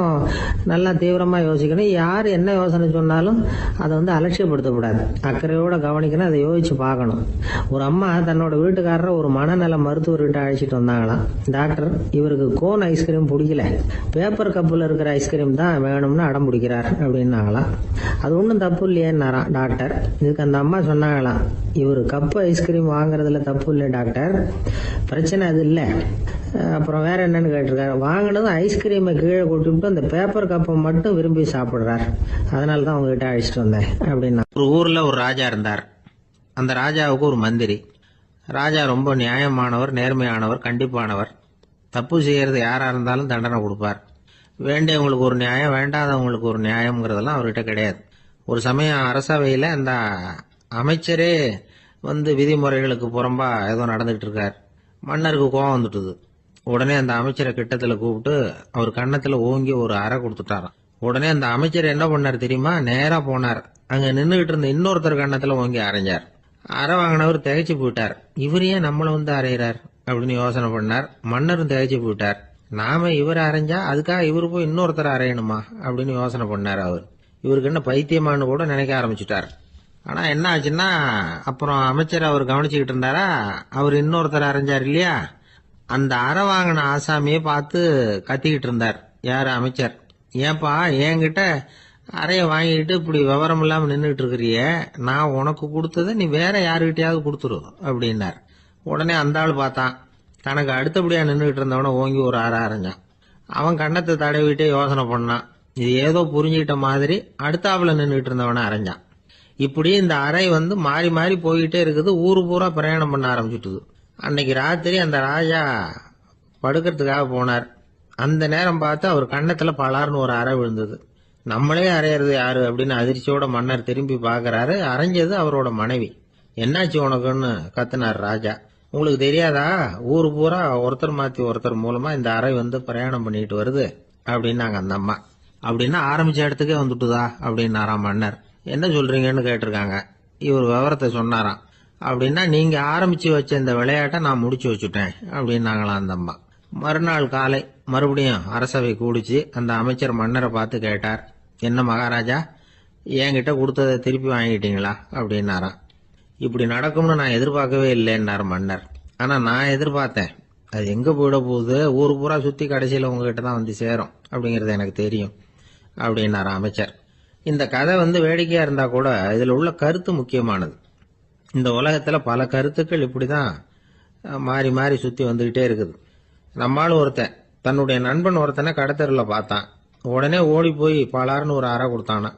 நல்லா தீவிரமா யோசிக்கணும். யார் என்ன யோசனை சொன்னாலும் அதை வந்து அலட்சியப்படுத்தக்கூடாது. அக்கறையோட கவனிக்கணும், அதை யோசிச்சு பார்க்கணும். ஒரு அம்மா தன்னோட வீட்டுக்காரரை ஒரு மனநல மருத்துவர்கிட்ட அழைச்சிட்டு வந்தாங்களாம். டாக்டர், இவருக்கு கோன் ஐஸ்கிரீம் பிடிக்கல, பேப்பர் கப்பில் இருக்கிற ஐஸ்கிரீம் தான் வேணும்னு அடம் பிடிக்கிறார் அப்படின்னாங்களாம். அது ஒன்றும் தப்பு இல்லையேன்னாராம் டாக்டர். இதுக்கு அந்த அம்மா சொன்னாங்களாம், இவர் கப்பு ஐஸ்கிரீம் வாங்குறதுல தப்பு இல்லை டாக்டர், பிரச்சனை அது இல்லை. அப்புறம் வேற என்னன்னு கேட்டிருக்காரு. வாங்கினதும் ஐஸ்கிரீமை கீழே கொட்டிவிட்டு அந்த பேப்பர் கப்பை மட்டும் விரும்பி சாப்பிடுறார், அதனால தான் உங்ககிட்ட அழைச்சிட்டு வந்தேன் அப்படின்னா. ஒரு ஊர்ல ஒரு ராஜா இருந்தார். அந்த ராஜாவுக்கு ஒரு மந்திரி. ராஜா ரொம்ப நியாயமானவர், நேர்மையானவர், கண்டிப்பானவர். தப்பு செய்யறது யாரா இருந்தாலும் தண்டனை கொடுப்பார். வேண்டியவங்களுக்கு ஒரு நியாயம், வேண்டாதவங்களுக்கு ஒரு நியாயம்ங்கிறதெல்லாம் அவர்கிட்ட கிடையாது. ஒரு சமயம் அரசவையில் அந்த அமைச்சரே வந்து விதிமுறைகளுக்கு புறம்பா ஏதோ நடந்துகிட்டு இருக்கார். மன்னருக்கு கோபம் வந்துட்டுது. உடனே அந்த அமைச்சரை கிட்டத்தில் கூப்பிட்டு அவர் கன்னத்தில் ஓங்கி ஒரு அறை கொடுத்துட்டாராம். உடனே அந்த அமைச்சர் என்ன பண்ணார் தெரியுமா, நேராக போனார் அங்க நின்றுகிட்டு இருந்த இன்னொருத்தர் கண்ணத்துல ஓங்கி அரைஞ்சார். அரை வாங்கினவர் திகைச்சு போயிட்டார். இவர் ஏன் நம்மள வந்து அரைகிறார் அப்படின்னு யோசனை பண்ணார். மன்னரும் திகைச்சு போயிட்டார். நாம இவர் அரைஞ்சா அதுக்காக இவரு போய் இன்னொருத்தர் அரையணுமா அப்படின்னு யோசனை பண்ணார். அவர் இவருக்கு என்ன பைத்தியமானு கூட நினைக்க ஆரம்பிச்சுட்டார். ஆனா என்ன ஆச்சுன்னா, அப்புறம் அமைச்சர் அவர் கவனிச்சுக்கிட்டு இருந்தாரா, அவர் இன்னொருத்தர் அரைஞ்சார் இல்லையா, அந்த அரை வாங்கின ஆசாமியை பார்த்து கத்திக்கிட்டு இருந்தார். யாரு? அமைச்சர். ஏன்பா என்கிட்ட அறைய வாங்கிட்டு இப்படி விவரம் இல்லாம நின்றுட்டு இருக்கிறிய, நான் உனக்கு கொடுத்ததை நீ வேற யாருக்கிட்டையாவது கொடுத்துரு அப்படின்னார். உடனே அந்த ஆள் பார்த்தான், தனக்கு அடுத்தபடியா நின்றுகிட்டு இருந்தவன ஓங்கி ஒரு அரை அரைஞ்சான். அவன் கண்ணத்தை தடவிட்டே யோசனை பண்ணான். இது ஏதோ புரிஞ்சுக்கிட்ட மாதிரி அடுத்தாப்புல நின்றுகிட்டு இருந்தவன அரைஞ்சான். இப்படி இந்த அறை வந்து மாறி மாறி போய்கிட்டே இருக்குது. ஊரு பூரா பிரயாணம் பண்ண ஆரம்பிச்சுட்டுது. அன்னைக்கு ராத்திரி அந்த ராஜா படுக்கிறதுக்காக போனார். அந்த நேரம் பார்த்து அவர் கண்ணத்துல பலார்னு ஒரு அறை விழுந்தது. நம்மளே அரையிறது யாரு அப்படின்னு அதிர்ச்சியோட மன்னர் திரும்பி பாக்குறாரு. அரைஞ்சது அவரோட மனைவி. என்னாச்சு உனக்குன்னு கத்துனார் ராஜா. உங்களுக்கு தெரியாதா, ஊரு பூரா ஒருத்தர் மாத்தி ஒருத்தர் மூலமா இந்த அறை வந்து பிரயாணம் பண்ணிட்டு வருது அப்படின்னாங்க அந்த அம்மா. அப்படின்னா ஆரம்பிச்ச இடத்துக்கே வந்துட்டுதா அப்படின்னாராம் மன்னர். என்ன சொல்றீங்கன்னு கேட்டிருக்காங்க. இவர் விவரத்தை சொன்னாராம். அப்படின்னா நீங்க ஆரம்பிச்சு வச்ச இந்த விளையாட்டை நான் முடிச்சு வச்சுட்டேன் அப்படின்னாங்களாம் அந்த அம்மா. மறுநாள் காலை மறுபடியும் அரசவை கூடிச்சு அந்த அமைச்சர் மன்னரை பார்த்து கேட்டார். என்ன மகாராஜா, என்கிட்ட கொடுத்ததை திருப்பி வாங்கிட்டீங்களா அப்படின்னாராம். இப்படி நடக்கும்னு நான் எதிர்பார்க்கவே இல்லைன்னார் மன்னர். ஆனா நான் எதிர்பார்த்தேன். அது எங்க போயிட போகுது, ஊரு பூரா சுத்தி கடைசியில உங்ககிட்ட தான் வந்து சேரும் அப்படிங்கறது எனக்கு தெரியும் அப்படின்னார் அமைச்சர். இந்த கதை வந்து வேடிக்கையா இருந்தா கூட இதுல உள்ள கருத்து முக்கியமானது. இந்த உலகத்துல பல கருத்துக்கள் இப்படிதான் மாறி மாறி சுத்தி வந்துகிட்டே இருக்குது. நம்மால் ஒருத்தன் தன்னுடைய நண்பன் ஒருத்தனை கடத்தரில் பார்த்தான். உடனே ஓடி போய் பலார்னு ஒரு அறை கொடுத்தானா.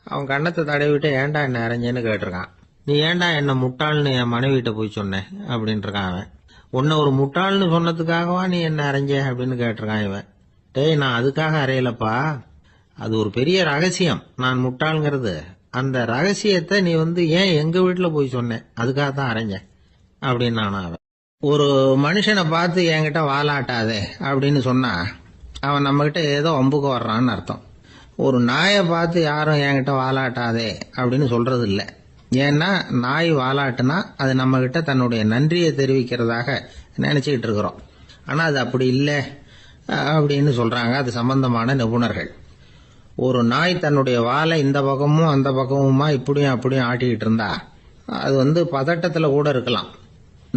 அவன் கண்ணத்தை தடவிட்டு ஏன்டா என்ன அரைஞ்சேன்னு கேட்டிருக்கான். நீ ஏன்டா என்ன முட்டாள்னு என் மனைவிட்ட போய் சொன்னேன் அப்படின்ட்டு இருக்கான் அவன். உன்னை ஒரு முட்டாள்னு சொன்னதுக்காகவா நீ என்ன அரைஞ்ச அப்படின்னு கேட்டிருக்கான் இவன். டேய், நான் அதுக்காக அறையலப்பா, அது ஒரு பெரிய ரகசியம். நான் முட்டாள்ங்கிறது அந்த ரகசியத்தை நீ வந்து ஏன் எங்க வீட்டுல போய் சொன்னேன், அதுக்காக தான் அரைஞ்சேன் அப்படின்னு நானும் அவன். ஒரு மனுஷனை பார்த்து என்கிட்ட வாலாட்டாதே அப்படின்னு சொன்னா அவன் நம்ம கிட்ட ஏதோ வம்புக்கு வர்றான்னு அர்த்தம். ஒரு நாயை பார்த்து யாரும் என்கிட்ட வாலாட்டாதே அப்படின்னு சொல்றது இல்லை. ஏன்னா நாய் வாலாட்டுனா அது நம்ம கிட்ட தன்னுடைய நன்றியை தெரிவிக்கிறதாக நினைச்சுக்கிட்டு இருக்கிறோம். ஆனா அது அப்படி இல்லை அப்படின்னு சொல்றாங்க அது சம்பந்தமான நிபுணர்கள். ஒரு நாய் தன்னுடைய வாலை இந்த பக்கமும் அந்த பக்கமுமா இப்படியும் அப்படியும் ஆட்டிக்கிட்டு இருந்தா அது வந்து பதட்டத்துல கூட இருக்கலாம்.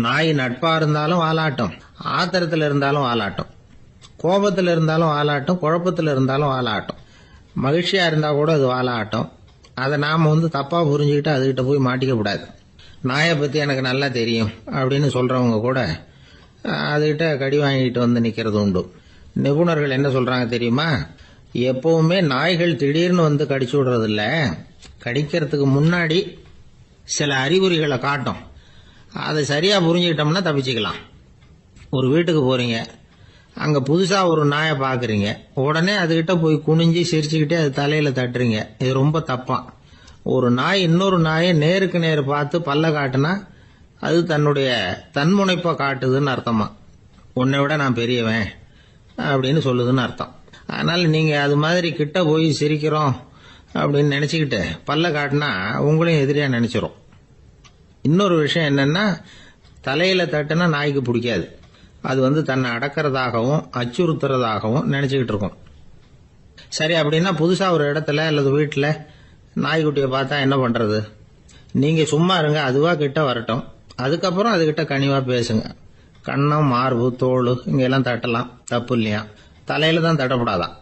நாய் நட்பா இருந்தாலும் வாலாட்டும், ஆத்திரத்துல இருந்தாலும் வாலாட்டும், கோபத்துல இருந்தாலும் வாலாட்டும், குழப்பத்துல இருந்தாலும் வாலாட்டும், மகிழ்ச்சியா இருந்தா கூட அது வாலாட்டும். அதை நாம வந்து தப்பா புரிஞ்சுக்கிட்டு அதுகிட்ட போய் மாட்டிக்க கூடாது. நாயை பத்தி எனக்கு நல்லா தெரியும் அப்படின்னு சொல்றவங்க கூட அதுகிட்ட கடி வாங்கிட்டு வந்து நிக்கிறது உண்டு. நிபுணர்கள் என்ன சொல்றாங்க தெரியுமா, எப்பவுமே நாய்கள் திடீர்னு வந்து கடிச்சு விடுறது இல்ல, கடிக்கிறதுக்கு முன்னாடி சில அறிகுறிகளை காட்டும். அதை சரியா புரிஞ்சுக்கிட்டோம்னா தப்பிச்சுக்கலாம். ஒரு வீட்டுக்கு போறீங்க, அங்க புதுசா ஒரு நாயை பாக்குறீங்க, உடனே அதுகிட்ட போய் குனிஞ்சு சிரிச்சுக்கிட்டே அது தலையில தட்டுறீங்க. இது ரொம்ப தப்பா. ஒரு நாய் இன்னொரு நாயை நேருக்கு நேர் பார்த்து பல்ல காட்டுனா அது தன்னுடைய தன்முனைப்பை காட்டுதுன்னு அர்த்தமா. உன்னை விட நான் பெரியவன் அப்படின்னு சொல்லுதுன்னு அர்த்தம். அதனால நீங்க அது மாதிரி கிட்ட போய் சிரிக்கிறோம் அப்படின்னு நினைச்சுக்கிட்டு பல்ல காட்டினா உங்களையும் எதிரியா நினைச்சிரும். இன்னொரு விஷயம் என்னன்னா, தலையில தட்டுனா நாய்க்கு பிடிக்காது. அது வந்து தன்னை அடக்கிறதாகவும் அச்சுறுத்துறதாகவும் நினைச்சுக்கிட்டு இருக்கும். சரி, அப்படின்னா புதுசா ஒரு இடத்துல அல்லது வீட்டுல நாய்க்குட்டியை பார்த்தா என்ன பண்றது? நீங்க சும்மா இருங்க, அதுவா கிட்ட வரட்டும். அதுக்கப்புறம் அதுகிட்ட கனிவா பேசுங்க. கண்ணம், மார்பு, தோல் இங்கெல்லாம் தட்டலாம், தப்பு இல்லையா? தலையில தான் தட்டப்படாதான்.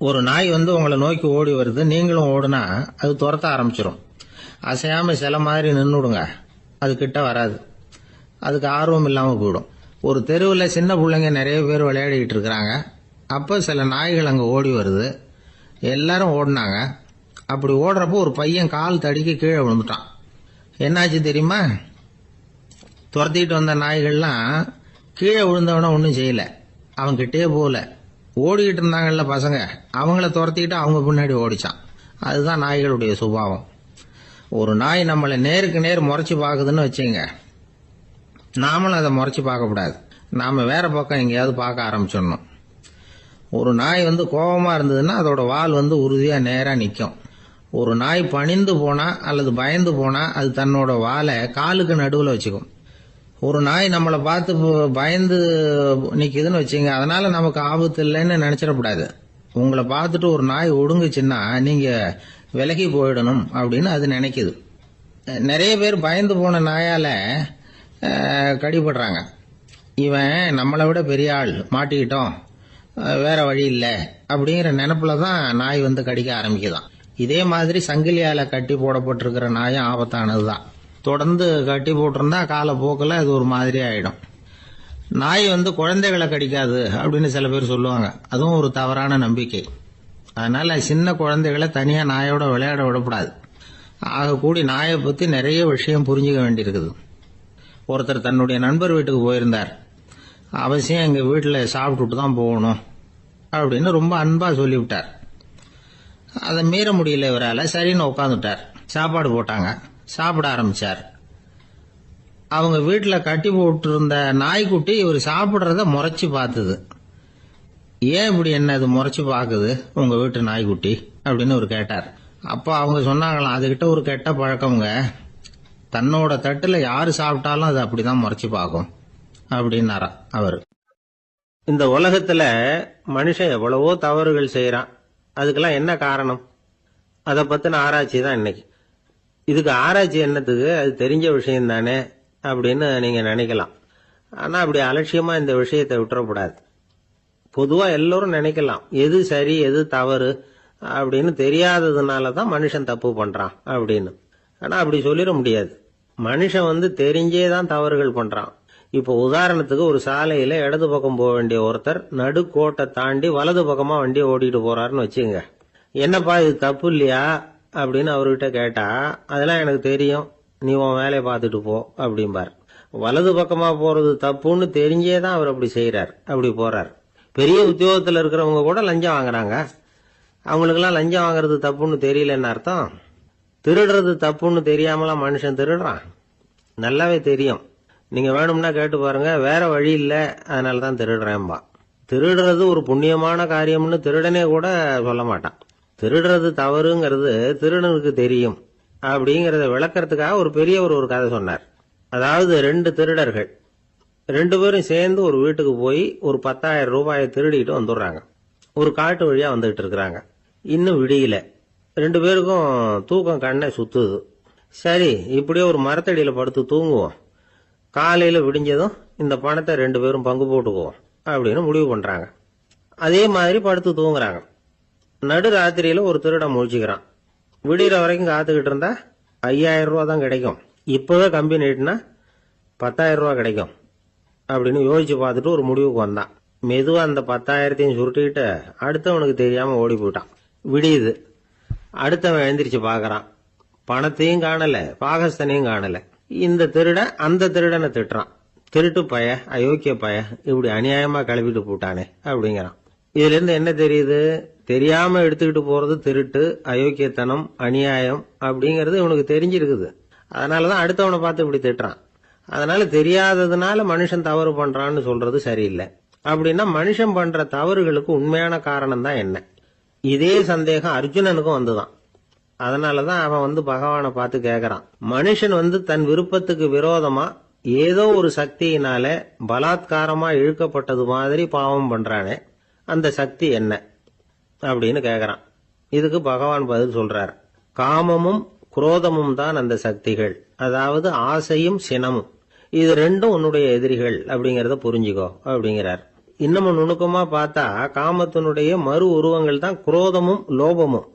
ஒரு நாய் வந்து உங்களை நோக்கி ஓடி வருது, நீங்களும் ஓடுனா அது துரத்த ஆரம்பிச்சிடும். அசையாம சில மாதிரி நின்றுடுங்க, அது கிட்ட வராது. அதுக்கு ஆர்வம் இல்லாம போயிடும். ஒரு தெருவில் சின்ன பிள்ளைங்க நிறைய பேர் விளையாடிக்கிட்டு இருக்கிறாங்க. அப்போ சில நாய்கள் அங்கே ஓடி வருது. எல்லாரும் ஓடினாங்க. அப்படி ஓடுறப்போ ஒரு பையன் கால் தடிக்கு கீழே விழுந்துட்டான். என்னாச்சு தெரியுமா? துரத்திட்டு வந்த நாய்கள்லாம் கீழே விழுந்தவன ஒன்றும் செய்யல, அவன் கிட்டே போகல. ஓடிக்கிட்டு இருந்தாங்கல்ல பசங்க, அவங்கள துரத்திக்கிட்டு அவங்க பின்னாடி ஓடிச்சான். அதுதான் நாய்களுடைய சுபாவம். ஒரு நாய் நம்மளை நேருக்கு நேர் முறைச்சு பார்க்குதுன்னு வச்சுங்க, நாமளும் அதை முறைச்சு பார்க்கக்கூடாது. நாம வேற பக்கம் எங்கேயாவது பார்க்க ஆரம்பிச்சிடணும். ஒரு நாய் வந்து கோபமா இருந்ததுன்னா அதோட வால் வந்து உறுதியா நேரா நிற்கும். ஒரு நாய் பணிந்து போனா அல்லது பயந்து போனா அது தன்னோட வாலை காலுக்கு நடுவில் வச்சுக்கும். ஒரு நாய் நம்மளை பார்த்து பயந்து நிக்குதுன்னு வச்சுங்க, அதனால நமக்கு ஆபத்து இல்லைன்னு நினைச்சிடக்கூடாது. உங்களை பார்த்துட்டு ஒரு நாய் ஒடுங்குச்சுன்னா நீங்க விலகி போயிடணும் அப்படின்னு அது நினைக்குது. நிறைய பேர் பயந்து போன நாயால கடிபடுறாங்க. இவன் நம்மளை விட பெரிய ஆள், மாட்டிக்கிட்டோம், வேற வழி இல்லை அப்படிங்கிற நினைப்புல தான் நாய் வந்து கடிக்க ஆரம்பிக்குதான். இதே மாதிரி சங்கிலியால கட்டி போடப்பட்டிருக்கிற நாயும் ஆபத்தானதுதான். தொடர்ந்து கட்டி போட்டிருந்தா காலப்போக்கில் அது ஒரு மாதிரி ஆயிடும். நாய் வந்து குழந்தைகளை கடிக்காது அப்படின்னு சில பேர் சொல்லுவாங்க. அதுவும் ஒரு தவறான நம்பிக்கை. அதனால சின்ன குழந்தைகளை தனியா நாயோட விளையாட விடக்கூடாது. ஆக கூடி நாயை பத்தி நிறைய விஷயம் புரிஞ்சுக்க வேண்டியிருக்குது. ஒருத்தர் தன்னுடைய நண்பர் வீட்டுக்கு போயிருந்தார். அவசியம் எங்க வீட்டில் சாப்பிட்டுட்டு தான் போகணும் அப்படின்னு ரொம்ப அன்பா சொல்லிவிட்டார். அதை மீற முடியல இவரால். சரின்னு உட்காந்துட்டார். சாப்பாடு போட்டாங்க, சாப்பிட ஆரம்பிச்சார். அவங்க வீட்டில் கட்டி போட்டு இருந்த நாய்க்குட்டி இவர் சாப்பிட்றத முறைச்சு பார்த்தது. ஏன் இப்படி என்ன இது முறைச்சு பார்க்குது உங்க வீட்டு நாய்க்குட்டி அப்படின்னு அவர் கேட்டார். அப்போ அவங்க சொன்னாங்களாம், அதுகிட்ட ஒரு கெட்ட பழக்கம்ங்க, தன்னோட தட்டுல யாரு சாப்பிட்டாலும் அது அப்படிதான் முறைச்சு பார்க்கும் அப்படின்னாரா அவர். இந்த உலகத்துல மனுஷன் எவ்வளவோ தவறுகள் செய்யறான். அதுக்கெல்லாம் என்ன காரணம்? அதை பத்தின ஆராய்ச்சி தான் இன்னைக்கு. இதுக்கு ஆராய்ச்சி என்னத்துக்கு, அது தெரிஞ்ச விஷயம் தானே அப்படின்னு நீங்க நினைக்கலாம். ஆனா அப்படி அலட்சியமா இந்த விஷயத்தை விட்டுறக்கூடாது. பொதுவா எல்லோரும் நினைக்கலாம் எது சரி எது தவறு அப்படின்னு தெரியாததுனால தான் மனுஷன் தப்பு பண்றான் அப்படின்னு. ஆனா அப்படி சொல்லிட முடியாது. மனுஷன் வந்து தெரிஞ்சே தான் தவறுகள் பண்றான். இப்போ உதாரணத்துக்கு ஒரு சாலையில இடது பக்கம் போக வேண்டிய ஒருத்தர் நடுக்கோட்டை தாண்டி வலது பக்கமா வண்டியை ஓட்டிட்டு போறாருன்னு வச்சுங்க. என்னப்பா இது தப்பு இல்லையா அப்படின்னு அவர்கிட்ட கேட்டா, அதெல்லாம் எனக்கு தெரியும், நீ உன் வேலையை பார்த்துட்டு போ அப்படிம்பார். வலது பக்கமா போறது தப்புன்னு தெரிஞ்சே தான் அவர் அப்படி செய்யறார், அப்படி போறார். பெரிய உத்தியோகத்தில் இருக்கிறவங்க கூட லஞ்சம் வாங்குறாங்க. அவங்களுக்கெல்லாம் லஞ்சம் வாங்குறது தப்புன்னு தெரியலன்னு அர்த்தம். திருடுறது தப்புன்னு தெரியாமலாம் மனுஷன் திருடுறான். நல்லாவே தெரியும். நீங்க வேணும்னா கேட்டு பாருங்க, வேற வழி இல்லை அதனால தான் திருடுறேன்பா. திருடுறது ஒரு புண்ணியமான காரியம்னு திருடனே கூட சொல்ல மாட்டான். திருடுறது தவறுங்கிறது திருடனுக்கு தெரியும் அப்படிங்கறத விளக்கறதுக்காக ஒரு பெரியவர் ஒரு கதை சொன்னார். அதாவது 2 திருடர்கள் 2 பேரும் சேர்ந்து ஒரு வீட்டுக்கு போய் ஒரு 10,000 ரூபாயை திருடிட்டு வந்துடுறாங்க. ஒரு காட்டு வழியா வந்துகிட்டு இருக்கிறாங்க. இன்னும் விடியல. 2 பேருக்கும் தூக்கம் கண்ணை சுத்துது. சரி, இப்படியே ஒரு மரத்தடியில படுத்து தூங்குவோம், காலையில விடிஞ்சதும் இந்த பணத்தை 2 பேரும் பங்கு போட்டுக்குவோம் அப்படின்னு முடிவு பண்றாங்க. அதே மாதிரி படுத்து தூங்குறாங்க. நடு ராத்திரியில ஒரு திருடன் முழிச்சுக்கிறான். விடிகிற வரைக்கும் காத்துக்கிட்டு இருந்தா 5,000 ரூபா தான் கிடைக்கும், இப்பவே கம்பி நீட்டினா 10,000 ரூபா கிடைக்கும் அப்படின்னு யோசிச்சு பார்த்துட்டு ஒரு முடிவுக்கு வந்தான். மெதுவா அந்த 10,000த்தையும் சுருட்டிக்கிட்டு அடுத்தவனுக்கு தெரியாம ஓடி போயிட்டான். விடியுது. அடுத்தவன் எழுந்திரிச்சு பாக்குறான். பணத்தையும் காணல, பாகஸ்தனையும் காணல. இந்த திருடன் அந்த திருடனை திட்டுறான். திருட்டு பய, அயோக்கிய பய, இப்படி அநியாயமா கிளப்பிட்டு போட்டானே அப்படிங்கிறான். இதுல இருந்து என்ன தெரியுது? தெரியாம எடுத்துக்கிட்டு போறது திருட்டு, அயோக்கியத்தனம், அநியாயம் அப்படிங்கறது இவனுக்கு தெரிஞ்சிருக்குது. அதனாலதான் அடுத்தவனை பார்த்து இப்படி திட்டுறான். அதனால தெரியாததுனால மனுஷன் தவறு பண்றான்னு சொல்றது சரியில்லை. அப்படின்னா மனுஷன் பண்ற தவறுகளுக்கு உண்மையான காரணம் தான் என்ன? இதே சந்தேகம் அர்ஜுனனுக்கும் வந்துதான். அதனாலதான் அவன் வந்து பகவானை பார்த்து கேட்கறான், மனுஷன் வந்து தன் விருப்பத்துக்கு விரோதமா ஏதோ ஒரு சக்தியினால பலாத்காரமா இழுக்கப்பட்டது மாதிரி பாவம் பண்றானே, அந்த சக்தி என்ன அப்படின்னு கேட்கறான். இதுக்கு பகவான் பதில் சொல்றார், காமமும் குரோதமும் தான் அந்த சக்திகள், அதாவது ஆசையும் சினமும். இது ரெண்டும் உன்னுடைய எதிரிகள் அப்படிங்கறத புரிஞ்சுக்கோ அப்படிங்கிறார். இன்னமும் நுணுக்கமா பார்த்தா காமத்தினுடைய மறு உருவங்கள் தான் குரோதமும் லோபமும்.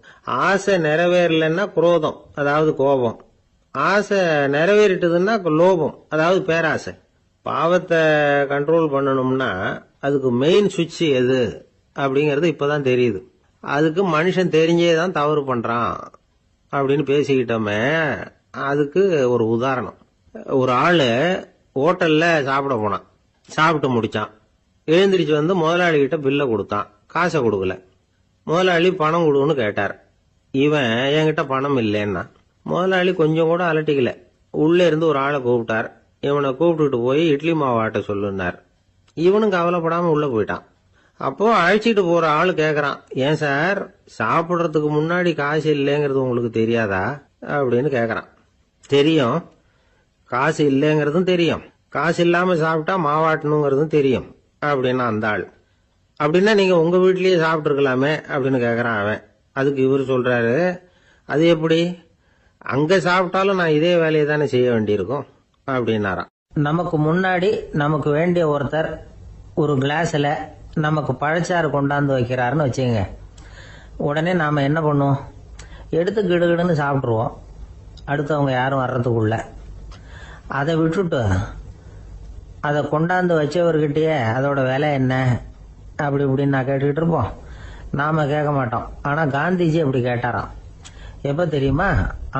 ஆசை நிறைவேறலன்னா குரோதம், அதாவது கோபம். ஆசை நிறைவேறிட்டதுன்னா லோபம், அதாவது பேராசை. பாவத்தை கண்ட்ரோல் பண்ணணும்னா அதுக்கு மெயின் சுவிட்ச் எது அப்படிங்கறது இப்பதான் தெரியுது. அதுக்கு மனுஷன் தெரிஞ்சே தான் தவறு பண்றான் அப்படின்னு பேசிக்கிட்டோமே. அதுக்கு ஒரு உதாரணம். ஒரு ஆளு ஹோட்டல்ல சாப்பிட போனான். சாப்பிட்டு முடிச்சான். எழுந்திரிச்சு வந்து முதலாளி கிட்ட பில்ல கொடுத்தான். காசை கொடுக்கல. முதலாளி பணம் கொடுன்னு கேட்டார். இவன் என்கிட்ட பணம் இல்லைன்னா. முதலாளி கொஞ்சம் கூட அலட்டிக்கல. உள்ள இருந்து ஒரு ஆளை கூப்பிட்டார். இவனை கூப்பிட்டுட்டு போய் இட்லி மாவு ஆட்ட சொல்லுனார். இவனும் கவலைப்படாம உள்ள போயிட்டான். அப்போ அழைச்சிட்டு போற ஆளு கேக்குறான், ஏன் சார் சாப்பிடுறதுக்கு முன்னாடி காசு இல்லைங்கிறது உங்களுக்கு தெரியாதா அப்படின்னு கேக்குறான். தெரியும், காசு இல்லைங்கிறதும் தெரியும், காசு இல்லாம சாப்பிட்டா மாவாட்டணுங்கிறதும் தெரியும் அப்படின்னா அந்த ஆள். அப்படின்னா நீங்க உங்க வீட்லயே சாப்பிட்டு இருக்கலாமே அப்படின்னு கேக்குறான் அவன். அதுக்கு இவர் சொல்றாரு, அது எப்படி, அங்க சாப்பிட்டாலும் நான் இதே வேலையை தானே செய்ய வேண்டியிருக்கும் அப்படின்னாராம். நமக்கு முன்னாடி நமக்கு வேண்டிய ஒருத்தர் ஒரு கிளாஸ்ல நமக்கு பழச்சாறு கொண்டாந்து வைக்கிறாருன்னு வச்சுங்க. உடனே நாம என்ன பண்ணுவோம், எடுத்து கிடுகிடுன்னு சாப்பிட்ருவோம் அடுத்தவங்க யாரும் வர்றதுக்குள்ள. அதை விட்டுட்டு அதை கொண்டாந்து வச்சவர்கிட்டயே அதோட விலை என்ன அப்படி இப்படின்னு நான் கேட்டுக்கிட்டு இருப்போம். நாம கேட்க மாட்டோம். ஆனா காந்திஜி அப்படி கேட்டாராம். எப்ப தெரியுமா,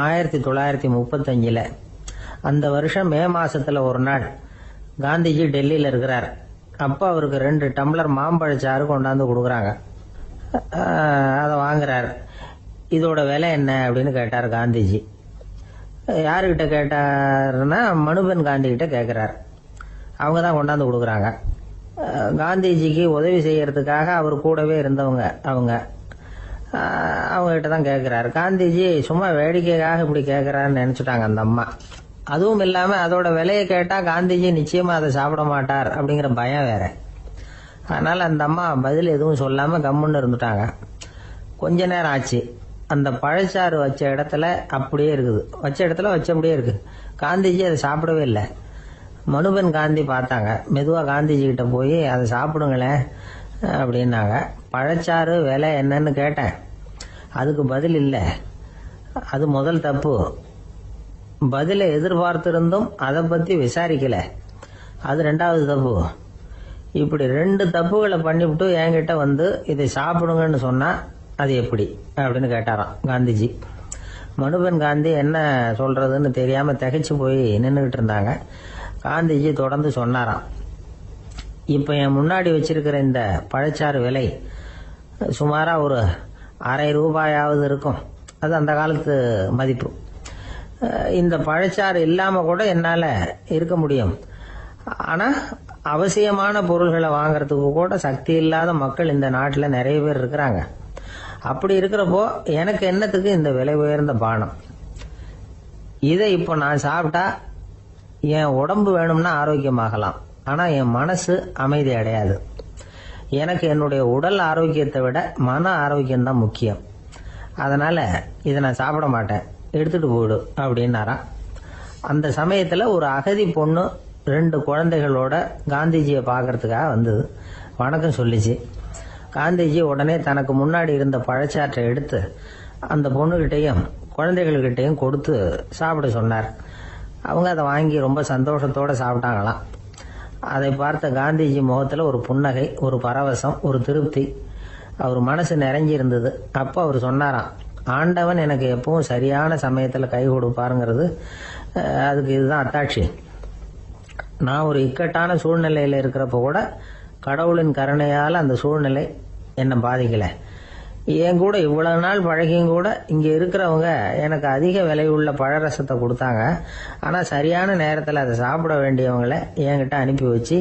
1935 அந்த வருஷம் மே மாசத்துல ஒரு நாள் காந்திஜி டெல்லியில இருக்கிறார். அப்ப அவருக்கு 2 டம்ளர் மாம்பழச்சாறு கொண்டாந்து கொடுக்குறாங்க. அதை வாங்குறாரு. இதோட விலை என்ன அப்படின்னு கேட்டார் காந்திஜி. யாருக்கிட்ட கேட்டாருன்னா மனுபென் காந்தி கிட்ட கேட்கிறார். அவங்க தான் கொண்டாந்து கொடுக்குறாங்க. காந்திஜிக்கு உதவி செய்யறதுக்காக அவர் கூடவே இருந்தவங்க அவங்க கிட்ட தான் கேட்கிறாரு. காந்திஜி சும்மா வேடிக்கைக்காக இப்படி கேட்கிறாருன்னு நினைச்சுட்டாங்க அந்த அம்மா. அதுவும் இல்லாம அதோட விலையை கேட்டா காந்திஜி நிச்சயமா அதை சாப்பிட மாட்டார் அப்படிங்கிற பயம் வேற. அதனால அந்த அம்மா பதில் எதுவும் சொல்லாம கம்முன்னு இருந்துட்டாங்க. கொஞ்ச நேரம் ஆச்சு. அந்த பழச்சாறு வச்ச இடத்துல அப்படியே இருக்குது, வச்ச இடத்துல வச்சபடியே இருக்கு. காந்திஜி அதை சாப்பிடவே இல்லை. மனுபென் காந்தி பார்த்தாங்க. மெதுவா காந்திஜி கிட்ட போய் அதை சாப்பிடுங்களேன் அப்படின்னாங்க. பழச்சாறு விலை என்னன்னு கேட்டேன், அதுக்கு பதில் இல்லை. அது முதல் தப்பு. பதிலை எதிர்பார்த்திருந்தும் அதை பத்தி விசாரிக்கல, அது 2வது தப்பு. இப்படி 2 தப்புகளை பண்ணிவிட்டு என்கிட்ட வந்து இதை சாப்பிடுங்கன்னு சொன்னா அது எப்படி அப்படின்னு கேட்டாராம் காந்திஜி. மனுபென் காந்தி என்ன சொல்றதுன்னு தெரியாம திகைச்சு போய் நின்றுகிட்டு இருந்தாங்க. காந்திஜி தொடர்ந்து சொன்னாராம், இப்ப என் முன்னாடி வச்சிருக்கிற இந்த பழச்சாறு விலை சுமாரா ஒரு அரை ரூபாயாவது இருக்கும். அது அந்த காலத்து மதிப்பு. இந்த பழச்சாறு இல்லாம கூட என்னால இருக்க முடியும். ஆனா அவசியமான பொருள்களை வாங்கறதுக்கு கூட சக்தி இல்லாத மக்கள் இந்த நாட்டில் நிறைய பேர் இருக்கிறாங்க. அப்படி இருக்கிறப்போ எனக்கு என்னத்துக்கு இந்த விலை உயர்ந்த பானம்? இதை இப்போ நான் சாப்பிட்டா என் உடம்பு வேணும்னா ஆரோக்கியமாகலாம், ஆனா என் மனசு அமைதி அடையாது. எனக்கு என்னுடைய உடல் ஆரோக்கியத்தை விட மன ஆரோக்கியம் தான் முக்கியம். அதனால இதை நான் சாப்பிட மாட்டேன், எடுத்துட்டு போயிடு அப்படின்னாராம். அந்த சமயத்துல ஒரு அகதி பொண்ணு 2 குழந்தைகளோட காந்திஜியை பார்க்கறதுக்காக வந்தது. வணக்கம் சொல்லிச்சு. காந்திஜி உடனே தனக்கு முன்னாடி இருந்த பழச்சாற்றை எடுத்து அந்த பொண்ணுகிட்டையும் குழந்தைகள்கிட்டையும் கொடுத்து சாப்பிட சொன்னார். அவங்க அதை வாங்கி ரொம்ப சந்தோஷத்தோட சாப்பிட்டாங்களாம். அதை பார்த்த காந்திஜி முகத்துல ஒரு புன்னகை, ஒரு பரவசம், ஒரு திருப்தி. அவர் மனசு நிறைஞ்சி இருந்தது. அப்போ அவர் சொன்னாராம், ஆண்டவன் எனக்கு எப்பவும் சரியான சமயத்துல கை கொடுப்பாருங்கிறது அதுக்கு இதுதான் அத்தாட்சி. நான் ஒரு இக்கட்டான சூழ்நிலையில இருக்கிறப்ப கூட கடவுளின் கருணையால் அந்த சூழ்நிலை என்னை பாதிக்கல. என் கூட இவ்வளவு நாள் பழகியும் கூட இங்க இருக்கிறவங்க எனக்கு அதிக விலை உள்ள பழரசத்தை கொடுத்தாங்க. ஆனா சரியான நேரத்தில் அதை சாப்பிட வேண்டியவங்களை என்கிட்ட அனுப்பி வச்சு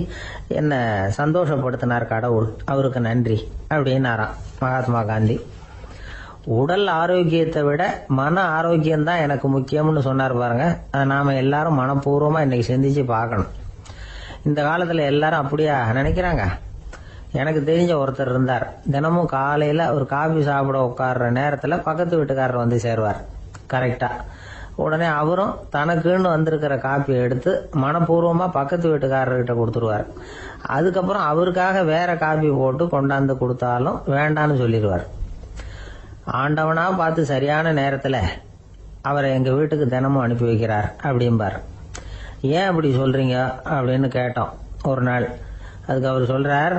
என்னை சந்தோஷப்படுத்தினார் கடவுள், அவருக்கு நன்றி அப்படின்னாராம் மகாத்மா காந்தி. உடல் ஆரோக்கியத்தை விட மன ஆரோக்கியம் தான் எனக்கு முக்கியம்னு சொன்னார் பாருங்க. அதை நாம எல்லாரும் மனப்பூர்வமா இன்னைக்கு சிந்திச்சு பார்க்கணும். இந்த காலத்துல எல்லாரும் அப்படியா நினைக்கிறாங்க? எனக்கு தெரிஞ்ச ஒருத்தர் இருந்தார். தினமும் காலையில ஒரு காபி சாப்பிட உட்கார்ற நேரத்துல பக்கத்து வீட்டுக்காரர் வந்து சேருவார் கரெக்டா. உடனே அவரும் தனக்குன்னு வந்திருக்கிற காப்பியை எடுத்து மனப்பூர்வமா பக்கத்து வீட்டுக்காரர்கிட்ட கொடுத்துருவார். அதுக்கப்புறம் அவருக்காக வேற காப்பி போட்டு கொண்டாந்து கொடுத்தாலும் வேண்டான்னு சொல்லிடுவார். ஆண்டவனா பார்த்து சரியான நேரத்துல அவரை எங்க வீட்டுக்கு தினமும் அனுப்பி வைக்கிறார் அப்படிம்பார். ஏன் அப்படி சொல்றீங்க அப்படின்னு கேட்டோம் ஒரு நாள். அதுக்கு அவர் சொல்றார்,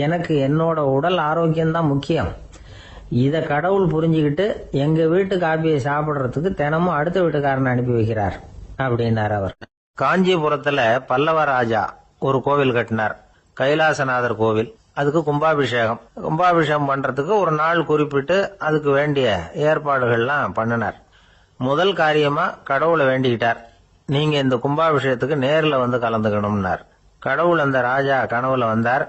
எனக்கு என்னோட உடல் ஆரோக்கியம்தான் முக்கியம். இத கடவுள் புரிஞ்சுக்கிட்டு எங்க வீட்டு காப்பியை சாப்பிடுறதுக்கு தினமும் அடுத்த வீட்டுக்காரனை அனுப்பி வைக்கிறார் அப்படின்னார் அவர். காஞ்சிபுரத்துல பல்லவ ராஜா ஒரு கோவில் கட்டினார், கைலாசநாதர் கோவில். அதுக்கு கும்பாபிஷேகம் பண்றதுக்கு ஒரு நாள் குறிப்பிட்டு அதுக்கு வேண்டிய ஏற்பாடுகள்லாம் பண்ணினார். முதல் காரியமா கடவுளை வேண்டிக்கிட்டார், நீங்க இந்த கும்பாபிஷேகத்துக்கு நேர்ல வந்து கலந்துக்கணும்னார். கடவுள் அந்த ராஜா கனவுல வந்தார்.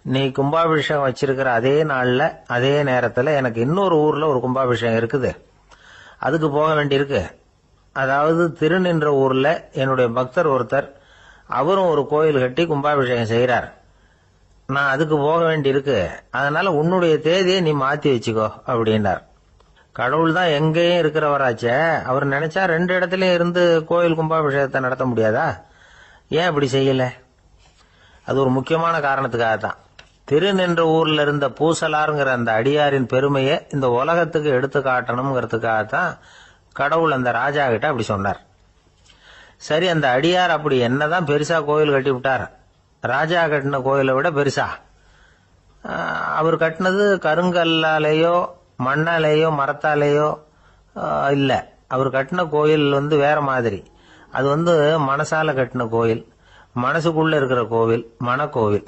நீ கும்பாபிஷேகம் வச்சிருக்கிற அதே நாள்ல அதே நேரத்துல எனக்கு இன்னொரு ஊர்ல ஒரு கும்பாபிஷேகம் இருக்குது, அதுக்கு போக வேண்டியிருக்கு. அதாவது திருநின்ற ஊர்ல என்னுடைய பக்தர் ஒருத்தர், அவரும் ஒரு கோயில் கட்டி கும்பாபிஷேகம் செய்யறார். நான் அதுக்கு போக வேண்டியிருக்கு, அதனால உன்னுடைய தேதியை நீ மாத்தி வச்சுக்கோ அப்படின்னார். கடவுள் தான் எங்கேயும் இருக்கிறவராச்சே, அவர் நினைச்சா 2 இடத்துலயும் இருந்து கோயில் கும்பாபிஷேகத்தை நடத்த முடியாதா? ஏன் இப்படி செய்யல? அது ஒரு முக்கியமான காரணத்துக்காகத்தான். திருநின்ற ஊர்ல இருந்த பூசலாருங்கிற அந்த அடியாரின் பெருமையை இந்த உலகத்துக்கு எடுத்து காட்டணுங்கிறதுக்காகத்தான் கடவுள் அந்த ராஜா கிட்ட அப்படி சொன்னார். சரி, அந்த அடியார் அப்படி என்னதான் பெருசா கோயில் கட்டி விட்டார்? ராஜா கட்டின கோயிலை விட பெருசா? அவர் கட்டினது கருங்கல்லாலேயோ மண்ணாலேயோ மரத்தாலேயோ இல்ல. அவர் கட்டின கோயில் வேற மாதிரி. அது மனசால கட்டின கோயில், மனசுக்குள்ள இருக்கிற கோவில், மனக்கோவில்.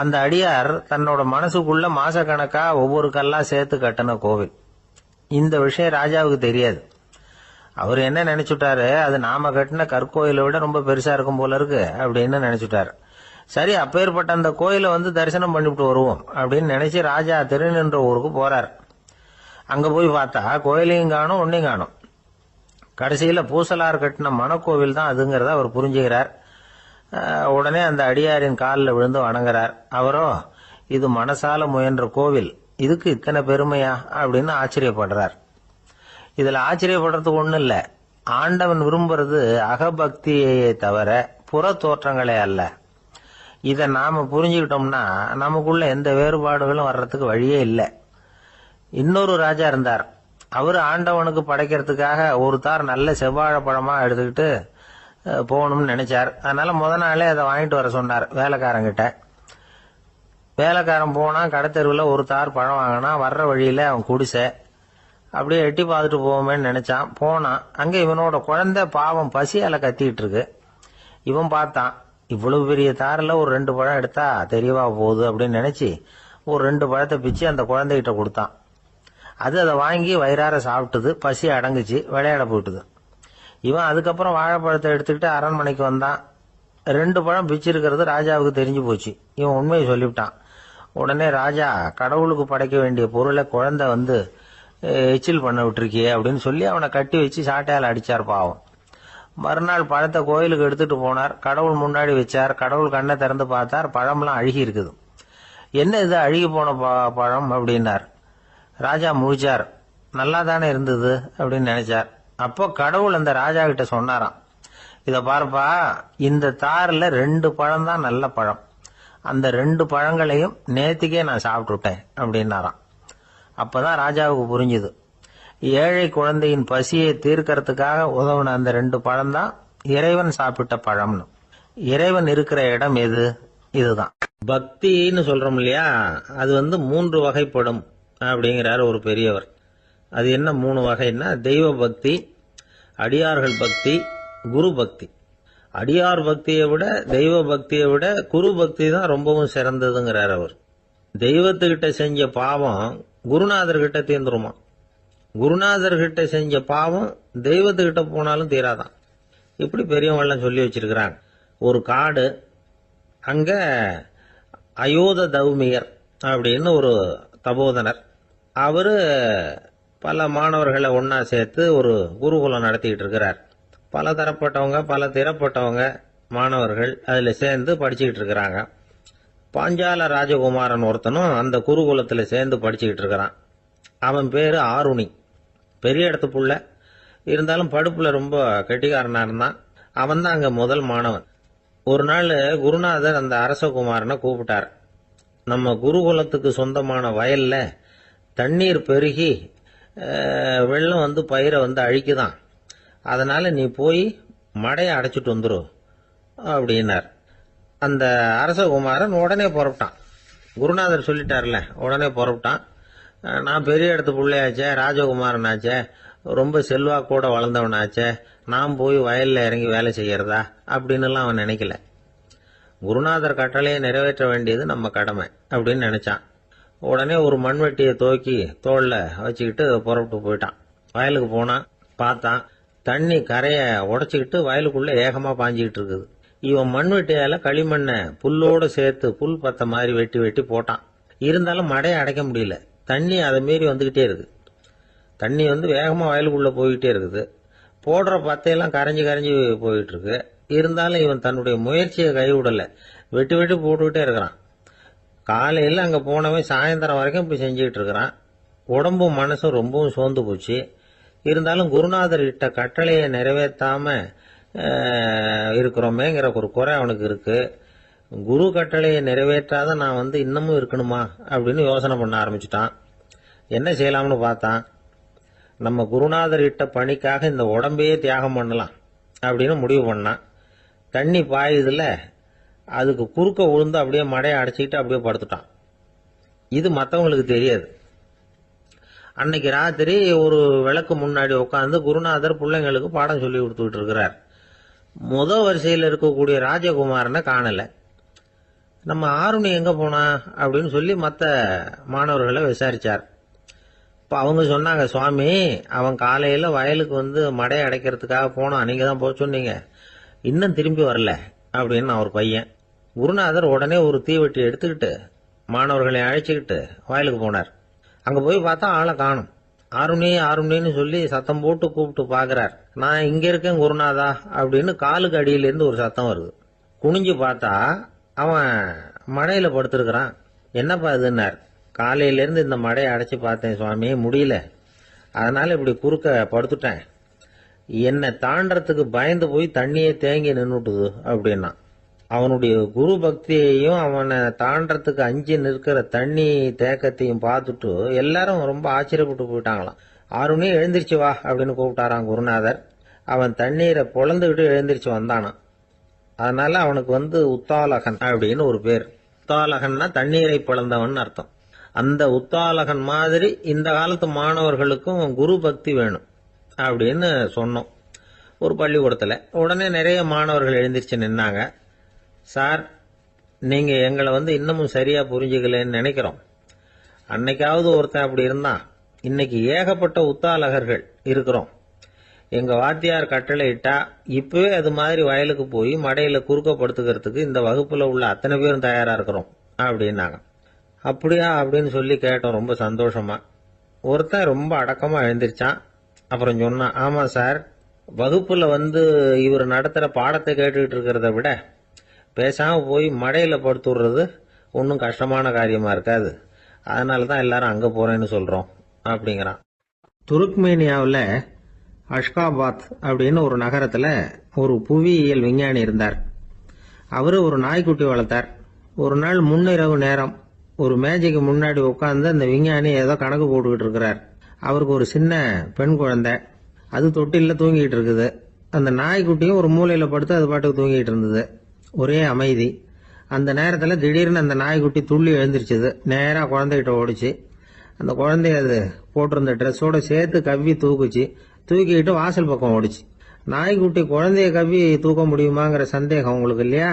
அந்த அடியார் தன்னோட மனசுக்குள்ள மாசக்கணக்கா ஒவ்வொரு கல்லா சேர்த்து கட்டின கோவில். இந்த விஷயம் ராஜாவுக்கு தெரியாது. அவர் என்ன நினைச்சுட்டாரு, அது நாம கட்டின கற்கோயிலை விட ரொம்ப பெருசா இருக்கும் போல இருக்கு அப்படின்னு நினைச்சுட்டாரு. சரி, அப்பேற்பட்ட அந்த கோயிலை தரிசனம் பண்ணிவிட்டு வருவோம் அப்படின்னு நினைச்சு ராஜா திருநின்ற ஊருக்கு போறார். அங்க போய் பார்த்தா கோயிலையும் காணும், ஒன்னையும் காணும். கடைசியில பூசலார் கட்டின மனக்கோவில் தான் அதுங்கிறத அவர் புரிஞ்சுக்கிறார். உடனே அந்த அடியாரின் காலில் விழுந்து வணங்குறார். அவரோ, இது மனசால முயன்ற கோவில், இதுக்கு இத்தனை பெருமையா அப்படின்னு ஆச்சரியப்படுறார். இதுல ஆச்சரியப்படுறதுக்கு ஒண்ணும் இல்ல. ஆண்டவன் விரும்புறது அகபக்தியை தவிர புற தோற்றங்களே அல்ல. இத நாம புரிஞ்சுக்கிட்டோம்னா நமக்குள்ள எந்த வேறுபாடுகளும் வர்றதுக்கு வழியே இல்லை. இன்னொரு ராஜா இருந்தார். அவரு ஆண்டவனுக்கு படைக்கிறதுக்காக ஒரு தார் நல்ல செவ்வாழைப்பழமா எடுத்துக்கிட்டு போகணும்னு நினைச்சார். அதனால முத நாளே அதை வாங்கிட்டு வர சொன்னார் வேலைக்காரங்கிட்ட. வேலைக்காரன் போனா கடைத்தெருவில் ஒரு தார் பழம் வாங்கினா. வர்ற வழியில அவன் குடிசை. அப்படியே எட்டி பார்த்துட்டு போவோமேன்னு நினைச்சான். போனான். அங்க இவனோட குழந்தை பாவம் பசியால கத்திட்டு இருக்கு. இவன் பார்த்தான், இவ்வளவு பெரிய தாரில் ஒரு 2 பழம் எடுத்தா தெரியவா போகுது அப்படின்னு நினைச்சு ஒரு 2 பழத்தை பிச்சு அந்த குழந்தைகிட்ட கொடுத்தான். அதை வாங்கி வயிறார சாப்பிட்டுது. பசி அடங்குச்சு, விளையாட போயிட்டுது. இவன் அதுக்கப்புறம் வாழைப்பழத்தை எடுத்துக்கிட்டு அரண்மனைக்கு வந்தான். 2 பழம் பிச்சிருக்கிறது ராஜாவுக்கு தெரிஞ்சு போச்சு. இவன் உண்மையை சொல்லிவிட்டான். உடனே ராஜா, கடவுளுக்கு படைக்க வேண்டிய பொருளை குழந்தை எச்சில் பண்ண விட்டுருக்கியே அப்படின்னு சொல்லி அவனை கட்டி வச்சு சாட்டையால் அடிச்சார் பாவம். மறுநாள் பழத்தை கோயிலுக்கு எடுத்துட்டு போனார். கடவுள் முன்னாடி வச்சார். கடவுள் கண்ணை திறந்து பார்த்தார், பழம்லாம் அழுகி இருக்குது. என்ன இது அழுகி போன பழம் அப்படின்னார். ராஜா முழிச்சார். நல்லா தானே இருந்தது அப்படின்னு நினைச்சார். அப்போ கடவுள் அந்த ராஜா கிட்ட சொன்னாராம், இத பாருப்பா, இந்த தாரில் 2 பழம் தான் நல்ல பழம். அந்த 2 பழங்களையும் நேத்திக்கே நான் சாப்பிட்டுட்டேன் அப்படின்னாராம். அப்பதான் ராஜாவுக்கு புரிஞ்சுது, ஏழை குழந்தையின் பசியை தீர்க்கறதுக்காக உதவுன அந்த 2 பழம் தான் இறைவன் சாப்பிட்ட பழம்னு. இறைவன் இருக்கிற இடம் எது? இதுதான் பக்தின்னு சொல்றோம் இல்லையா. அது 3 வகைப்படும் அப்படிங்கிறார் ஒரு பெரியவர். அது என்ன 3 வகைன்னா, தெய்வ பக்தி, அடியார்கள் பக்தி, குரு பக்தி. அடியார் பக்தியை விட தெய்வ பக்தியை விட குரு பக்தி தான் ரொம்பவும் சிறந்ததுங்கிறார் அவர். தெய்வத்துக்கிட்ட செஞ்ச பாவம் குருநாதர்கிட்ட தீர்ந்துருமா. குருநாதர்கிட்ட செஞ்ச பாவம் தெய்வத்துக்கிட்ட போனாலும் தீராதான். இப்படி பெரியவங்கெல்லாம் சொல்லி வச்சிருக்கிறாங்க. ஒரு காடு, அங்க அயோத தௌமியர் அப்படின்னு ஒரு தபோதனர். அவரு பல மாணவர்களை ஒன்னா சேர்த்து ஒரு குருகுலம் நடத்திக்கிட்டு இருக்கிறார். பல தரப்பட்டவங்க, பல திறப்பட்டவங்க மாணவர்கள் அதுல சேர்ந்து படிச்சுக்கிட்டு இருக்கிறாங்க. பாஞ்சால ராஜகுமாரன் ஒருத்தனும் அந்த குருகுலத்துல சேர்ந்து படிச்சுக்கிட்டு இருக்கிறான். அவன் பேரு ஆருணி. பெரிய இடத்து புள்ள, இருந்தாலும் படுப்புல ரொம்ப கெட்டிக்காரனா இருந்தான். அவன் தான் அங்க முதல் மாணவன். ஒரு நாள் குருநாதர் அந்த அரசகுமாரனை கூப்பிட்டார். நம்ம குருகுலத்துக்கு சொந்தமான வயல்ல தண்ணீர் பெருகி வெள்ளம் பயிரை அழிக்குதான். அதனால நீ போய் மடையை அடைச்சிட்டு வந்துரு அப்படின்னார். அந்த அரசகுமாரன் உடனே புறப்பட்டான். குருநாதர் சொல்லிட்டார்ல, உடனே புறப்பட்டான். நான் பெரிய இடத்து பிள்ளையாச்சே, ராஜகுமாரனாச்சே, ரொம்ப செல்வாக்கூட வளர்ந்தவனாச்சே, நான் போய் வயல்ல இறங்கி வேலை செய்யறதா அப்படின்னுலாம் அவன் நினைக்கல. குருநாதர் கட்டளையை நிறைவேற்ற வேண்டியது நம்ம கடமை அப்படின்னு நினைச்சான். உடனே ஒரு மண்வெட்டியை தூக்கி தோல்ல வச்சுக்கிட்டு புறப்பட்டு போயிட்டான். வயலுக்கு போனான். பார்த்தான், தண்ணி கரையை உடைச்சிக்கிட்டு வயலுக்குள்ள ஏகமா பாஞ்சிக்கிட்டு இருக்குது. இவன் மண்வெட்டியால களிமண்ணை புல்லோட சேர்த்து புல் பத்த மாதிரி வெட்டி வெட்டி போட்டான். இருந்தாலும் மடையை அடைக்க முடியல. தண்ணி அதை மீறி வந்துகிட்டே இருக்கு. தண்ணி வேகமா வயலுக்குள்ள போயிட்டே இருக்குது. போடுற பத்தையெல்லாம் கரைஞ்சி கரைஞ்சி போயிட்டு இருக்கு. இருந்தாலும் இவன் தன்னுடைய முயற்சியை கைவிடல. வெட்டி வெட்டி போட்டுக்கிட்டே இருக்கிறான். காலையில் அங்க போனவன் சாயந்தரம் வரைக்கும் இப்படி செஞ்சுக்கிட்டு இருக்கிறான். உடம்பும் மனசும் ரொம்பவும் சோர்ந்து போச்சு. இருந்தாலும் குருநாதர் இட்ட கட்டளையை நிறைவேற்றாம இருக்கிறோமேங்கிற ஒரு குறை அவனுக்கு இருக்கு. குரு கட்டளையை நிறைவேற்றாத நான் இன்னமும் இருக்கணுமா அப்படின்னு யோசனை பண்ண ஆரம்பிச்சுட்டான். என்ன செய்யலாம்னு பார்த்தான். நம்ம குருநாதர் இட்ட பணிக்காக இந்த உடம்பையே தியாகம் பண்ணலாம் அப்படின்னு முடிவு பண்ணான். தண்ணி பாயுதுல, அதுக்கு குறுக்க விழுந்து அப்படியே மடையை அடைச்சிக்கிட்டு அப்படியே படுத்துட்டான். இது மற்றவங்களுக்கு தெரியாது. அன்னைக்கு ராத்திரி ஒரு விளக்கு முன்னாடி உட்காந்து குருநாதர் பிள்ளைங்களுக்கு பாடம் சொல்லி கொடுத்துக்கிட்டு இருக்கிறார். வரிசையில் இருக்கக்கூடிய ராஜகுமாரனை காணல. நம்ம ஆருணி எங்க போனா அப்படின்னு சொல்லி மற்ற மாணவர்களை விசாரிச்சார். இப்போ அவங்க சொன்னாங்க, சுவாமி அவன் காலையில வயலுக்கு மடையை அடைக்கிறதுக்காக போனான், நீங்க தான் போக சொன்னீங்க, இன்னும் திரும்பி வரல அப்படின்னு அவர் பையன். குருநாதர் உடனே ஒரு தீவெட்டி எடுத்துக்கிட்டு மாணவர்களை அழைச்சிக்கிட்டு வயலுக்கு போனார். அங்க போய் பார்த்தா ஆளை காணும். ஆருணி ஆருணின்னு சொல்லி சத்தம் போட்டு கூப்பிட்டு பாக்குறார். நான் இங்க இருக்கேன் குருநாதா அப்படின்னு காலுக்கு அடியிலிருந்து ஒரு சத்தம் வருது. குனிஞ்சு பார்த்தா அவன் மடையில படுத்திருக்கிறான். என்னப்பா இதுன்னார். காலையிலேருந்து இந்த மடையை அடைச்சி பார்த்தேன் சுவாமி, முடியல, அதனால இப்படி குறுக்க படுத்துட்டேன். என்னை தாண்டறதுக்கு பயந்து போய் தண்ணியே தேங்கி நின்றுட்டுது அப்படின்னா. அவனுடைய குரு பக்தியையும் அவனை தாண்டறதுக்கு அஞ்சு நிற்கிற தண்ணி தேக்கத்தையும் பார்த்துட்டு எல்லாரும் ரொம்ப ஆச்சரியப்பட்டு போயிட்டாங்களாம். ஆருணி எழுந்திருச்சு வா அப்படின்னு கூப்பிட்டாராம் குருநாதர். அவன் தண்ணீரை பொழந்துகிட்டு எழுந்திருச்சு வந்தானான். அதனால அவனுக்கு உத்தாலகன் அப்படின்னு ஒரு பேர். உத்தாலகன்னா தண்ணீரை பிளந்தவன் அர்த்தம். அந்த உத்தாலகன் மாதிரி இந்த காலத்து மாணவர்களுக்கும் குரு பக்தி வேணும் அப்படின்னு சொன்னோம் ஒரு பள்ளிக்கூடத்துல. உடனே நிறைய மாணவர்கள் எழுந்திருச்சு நின்னாங்க. சார், நீங்க எங்களை இன்னமும் சரியா புரிஞ்சுக்கலன்னு நினைக்கிறோம். அன்னைக்காவது ஒருத்தன் அப்படி இருந்தான், இன்னைக்கு ஏகப்பட்ட உத்தாலகர்கள் இருக்கிறோம். எங்க வாத்தியார் கட்டளை இட்டா இப்பவே அது மாதிரி வயலுக்கு போய் மடையில குறுக்கப்படுத்துக்கிறதுக்கு இந்த வகுப்புல உள்ள அத்தனை பேரும் தயாரா இருக்கிறோம் அப்படின்னாங்க. அப்படியா அப்படின்னு சொல்லி கேட்டோம் ரொம்ப சந்தோஷமா. ஒருத்தன் ரொம்ப அடக்கமா எழுந்திருச்சான். அப்புறம் சொன்னான், ஆமா சார், வகுப்புல இவர் நடத்துற பாடத்தை கேட்டுக்கிட்டு இருக்கிறத விட பேசாம போய் மடையில படுத்துடுறது ஒன்றும் கஷ்டமான காரியமா இருக்காது, அதனாலதான் எல்லாரும் அங்க போறேன்னு சொல்றோம் அப்படிங்கிறான். துருக்மேனியாவில் அஷ்காபாத் அப்படின்னு ஒரு நகரத்துல ஒரு புவியியல் விஞ்ஞானி இருந்தார். அவரு ஒரு நாய்க்குட்டி வளர்த்தார். ஒரு நாள் முன்னிரவு நேரம் ஒரு மேஜைக்கு முன்னாடி உட்கார்ந்து அந்த விஞ்ஞானி ஏதோ கணக்கு போட்டுக்கிட்டு இருக்கிறார். அவருக்கு ஒரு சின்ன பெண் குழந்தை, அது தொட்டில தூங்கிட்டு இருக்குது. அந்த நாய்க்குட்டியும் ஒரு மூலையில படுத்து அது பாட்டுக்கு தூங்கிட்டு இருந்தது. ஒரே அமைதி. அந்த நேரத்துல திடீர்னு அந்த நாய்க்குட்டி துள்ளி எழுந்திருச்சுது. நேரா குழந்தைகிட்ட ஓடிச்சு. அந்த குழந்தைய அது போட்டிருந்த ட்ரெஸ்ஸோட சேர்த்து கவ்வி தூக்குச்சு. தூக்கிட்டு வாசல் பக்கம் ஓடிச்சு. நாய்க்குட்டி குழந்தைய கவ்வி தூக்க முடியுமாங்கிற சந்தேகம் உங்களுக்கு இல்லையா?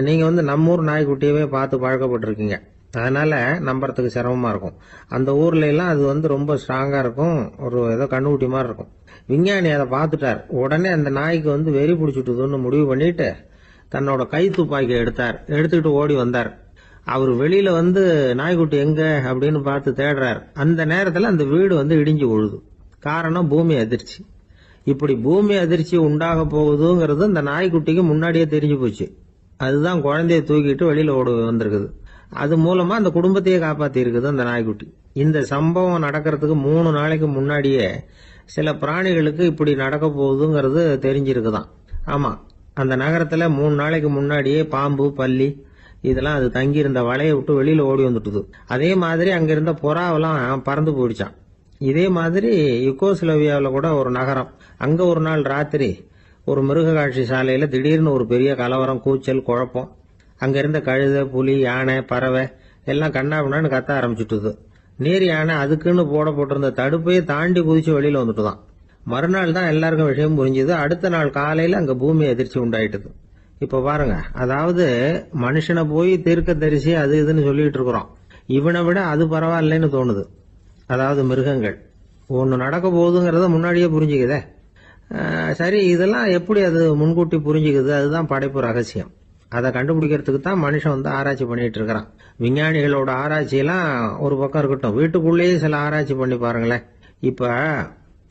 நீங்க நம்ம ஊர் நாய்க்குட்டியவே பார்த்து பழக்கப்பட்டிருக்கீங்க, அதனால நம்புறதுக்கு சிரமமா இருக்கும். அந்த ஊர்ல எல்லாம் அது ரொம்ப ஸ்ட்ராங்கா இருக்கும், ஒரு ஏதோ கண்ணுக்குட்டி மாதிரி இருக்கும். விஞ்ஞானி அதை பார்த்துட்டார். உடனே அந்த நாய்க்கு வெறி பிடிச்சிட்டுதுன்னு முடிவு பண்ணிட்டு தன்னோட கை துப்பாக்கி எடுத்துக்கிட்டு ஓடி வந்தார். அவர் வெளியில நாய்க்குட்டி எங்க அப்படின்னு பார்த்து தேடுறார். அந்த நேரத்துல அந்த வீடு இடிஞ்சு விழுது. காரணம் பூமி அதிர்ச்சி. இப்படி பூமி அதிர்ச்சி உண்டாக போகுதுங்கிறது அந்த நாய்க்குட்டிக்கு முன்னாடியே தெரிஞ்சு போச்சு. அதுதான் குழந்தைய தூக்கிட்டு வெளியில ஓடி வந்திருக்குது. அது மூலமா அந்த குடும்பத்தையே காப்பாத்தி இருக்குது அந்த நாய்க்குட்டி. இந்த சம்பவம் நடக்கிறதுக்கு 3 நாளைக்கு முன்னாடியே சில பிராணிகளுக்கு இப்படி நடக்க போகுதுங்கிறது தெரிஞ்சிருக்குதான். ஆமா, அந்த நகரத்துல 3 நாளைக்கு முன்னாடியே பாம்பு, பல்லி இதெல்லாம் அது தங்கியிருந்த வலையை விட்டு வெளியில ஓடி வந்துட்டுது. அதே மாதிரி அங்கிருந்த புறாவெல்லாம் பறந்து போயிடுச்சான். இதே மாதிரி யுகோஸ்லோவியாவில் கூட ஒரு நகரம், அங்க ஒரு நாள் ராத்திரி ஒரு மிருக காட்சி சாலையில திடீர்னு ஒரு பெரிய கலவரம், கூச்சல், குழப்பம். அங்க இருந்த கழுதை, புலி, யானை, பறவை எல்லாம் கண்ணாபின்னான்னு கத்த ஆரம்பிச்சுட்டுது. நீர் யானை அதுக்குன்னு போட்டிருந்த தடுப்பையே தாண்டி குதிச்சு வெளியில வந்துட்டுதான். மறுநாள் தான் எல்லாருக்கும் விஷயம் புரிஞ்சுது. அடுத்த நாள் காலையில அங்க பூமி அதிர்ச்சி உண்டாயிட்டுது. இப்ப பாருங்க, அதாவது மனுஷனை போய் தீர்க்க தரிசி அது இதுன்னு சொல்லிட்டு இருக்கிறோம். இவனை விட அது பரவாயில்லைன்னு தோணுது. அதாவது மிருகங்கள் ஒன்னு நடக்க போகுதுங்கிறத முன்னாடியே புரிஞ்சுக்குதே. சரி, இதெல்லாம் எப்படி அது முன்கூட்டி புரிஞ்சுக்குது? அதுதான் படைப்பு ரகசியம். அதை கண்டுபிடிக்கிறதுக்கு தான் மனுஷன் ஆராய்ச்சி பண்ணிட்டு இருக்கிறான். விஞ்ஞானிகளோட ஆராய்ச்சியெல்லாம் ஒரு பக்கம் இருக்கட்டும், வீட்டுக்குள்ளேயே சில ஆராய்ச்சி பண்ணி பாருங்களேன். இப்ப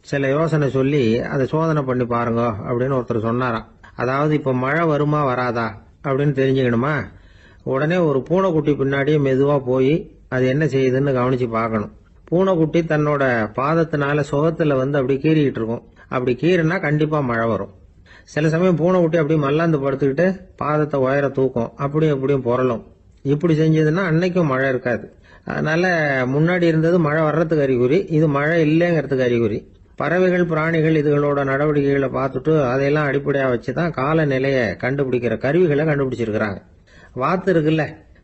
சில யோசனை சொல்லி அதை சோதனை பண்ணி பாருங்க அப்படின்னு ஒருத்தர் சொன்னாராம். அதாவது இப்ப மழை வருமா வராதா அப்படின்னு தெரிஞ்சுக்கணுமா, உடனே ஒரு பூனைக்குட்டி பின்னாடியே மெதுவா போய் அது என்ன செய்யுதுன்னு கவனிச்சு பார்க்கணும். பூனைக்குட்டி தன்னோட பாதத்தினால சுகத்துல அப்படி கீறிக்கிட்டு இருக்கும். அப்படி கீறினா கண்டிப்பா மழை வரும். சில சமயம் பூனைக்குட்டி அப்படியே மல்லாந்து படுத்துக்கிட்டு பாதத்தை உயர தூக்கும், அப்படியும் புரளும். இப்படி செஞ்சதுன்னா அன்னைக்கும் மழை இருக்காது. அதனால முன்னாடி இருந்தது மழை வர்றதுக்கு அறிகுறி, இது மழை இல்லைங்கிறதுக்கு அறிகுறி. பறவைகள் பிராணிகள் இதுகளோட நடவடிக்கைகளை பார்த்துட்டு அதையெல்லாம் அடிப்படையா வச்சுதான் காலநிலையை கண்டுபிடிக்கிற கருவிகளை கண்டுபிடிச்சிருக்கிறாங்க. வாத்து இருக்குல்ல,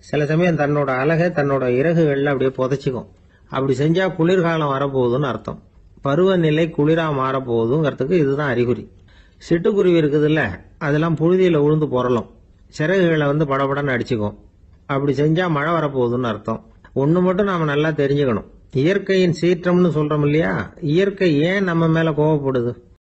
சில சமயம் தன்னோட அழகை தன்னோட இறகுகள்ல அப்படியே புதைச்சிக்கும். அப்படி செஞ்சா குளிர்காலம் வரப்போகுதுன்னு அர்த்தம். பருவநிலை குளிரா மாறப்போகுதுங்கிறதுக்கு இதுதான் அறிகுறி. சிட்டுக்குருவி இருக்குதுல்ல, அதெல்லாம் புழுதியில உழுந்து புரளும், சிறகுகளை படபடன்னு அடிச்சுக்கும். அப்படி செஞ்சா மழை வரப்போகுதுன்னு அர்த்தம். ஒண்ணு மட்டும் நாம நல்லா தெரிஞ்சுக்கணும், இயற்கையின் சீற்றம்னு சொல்றோம் இல்லையா, இயற்கை ஏன் நம்ம மேல கோவப்படுது?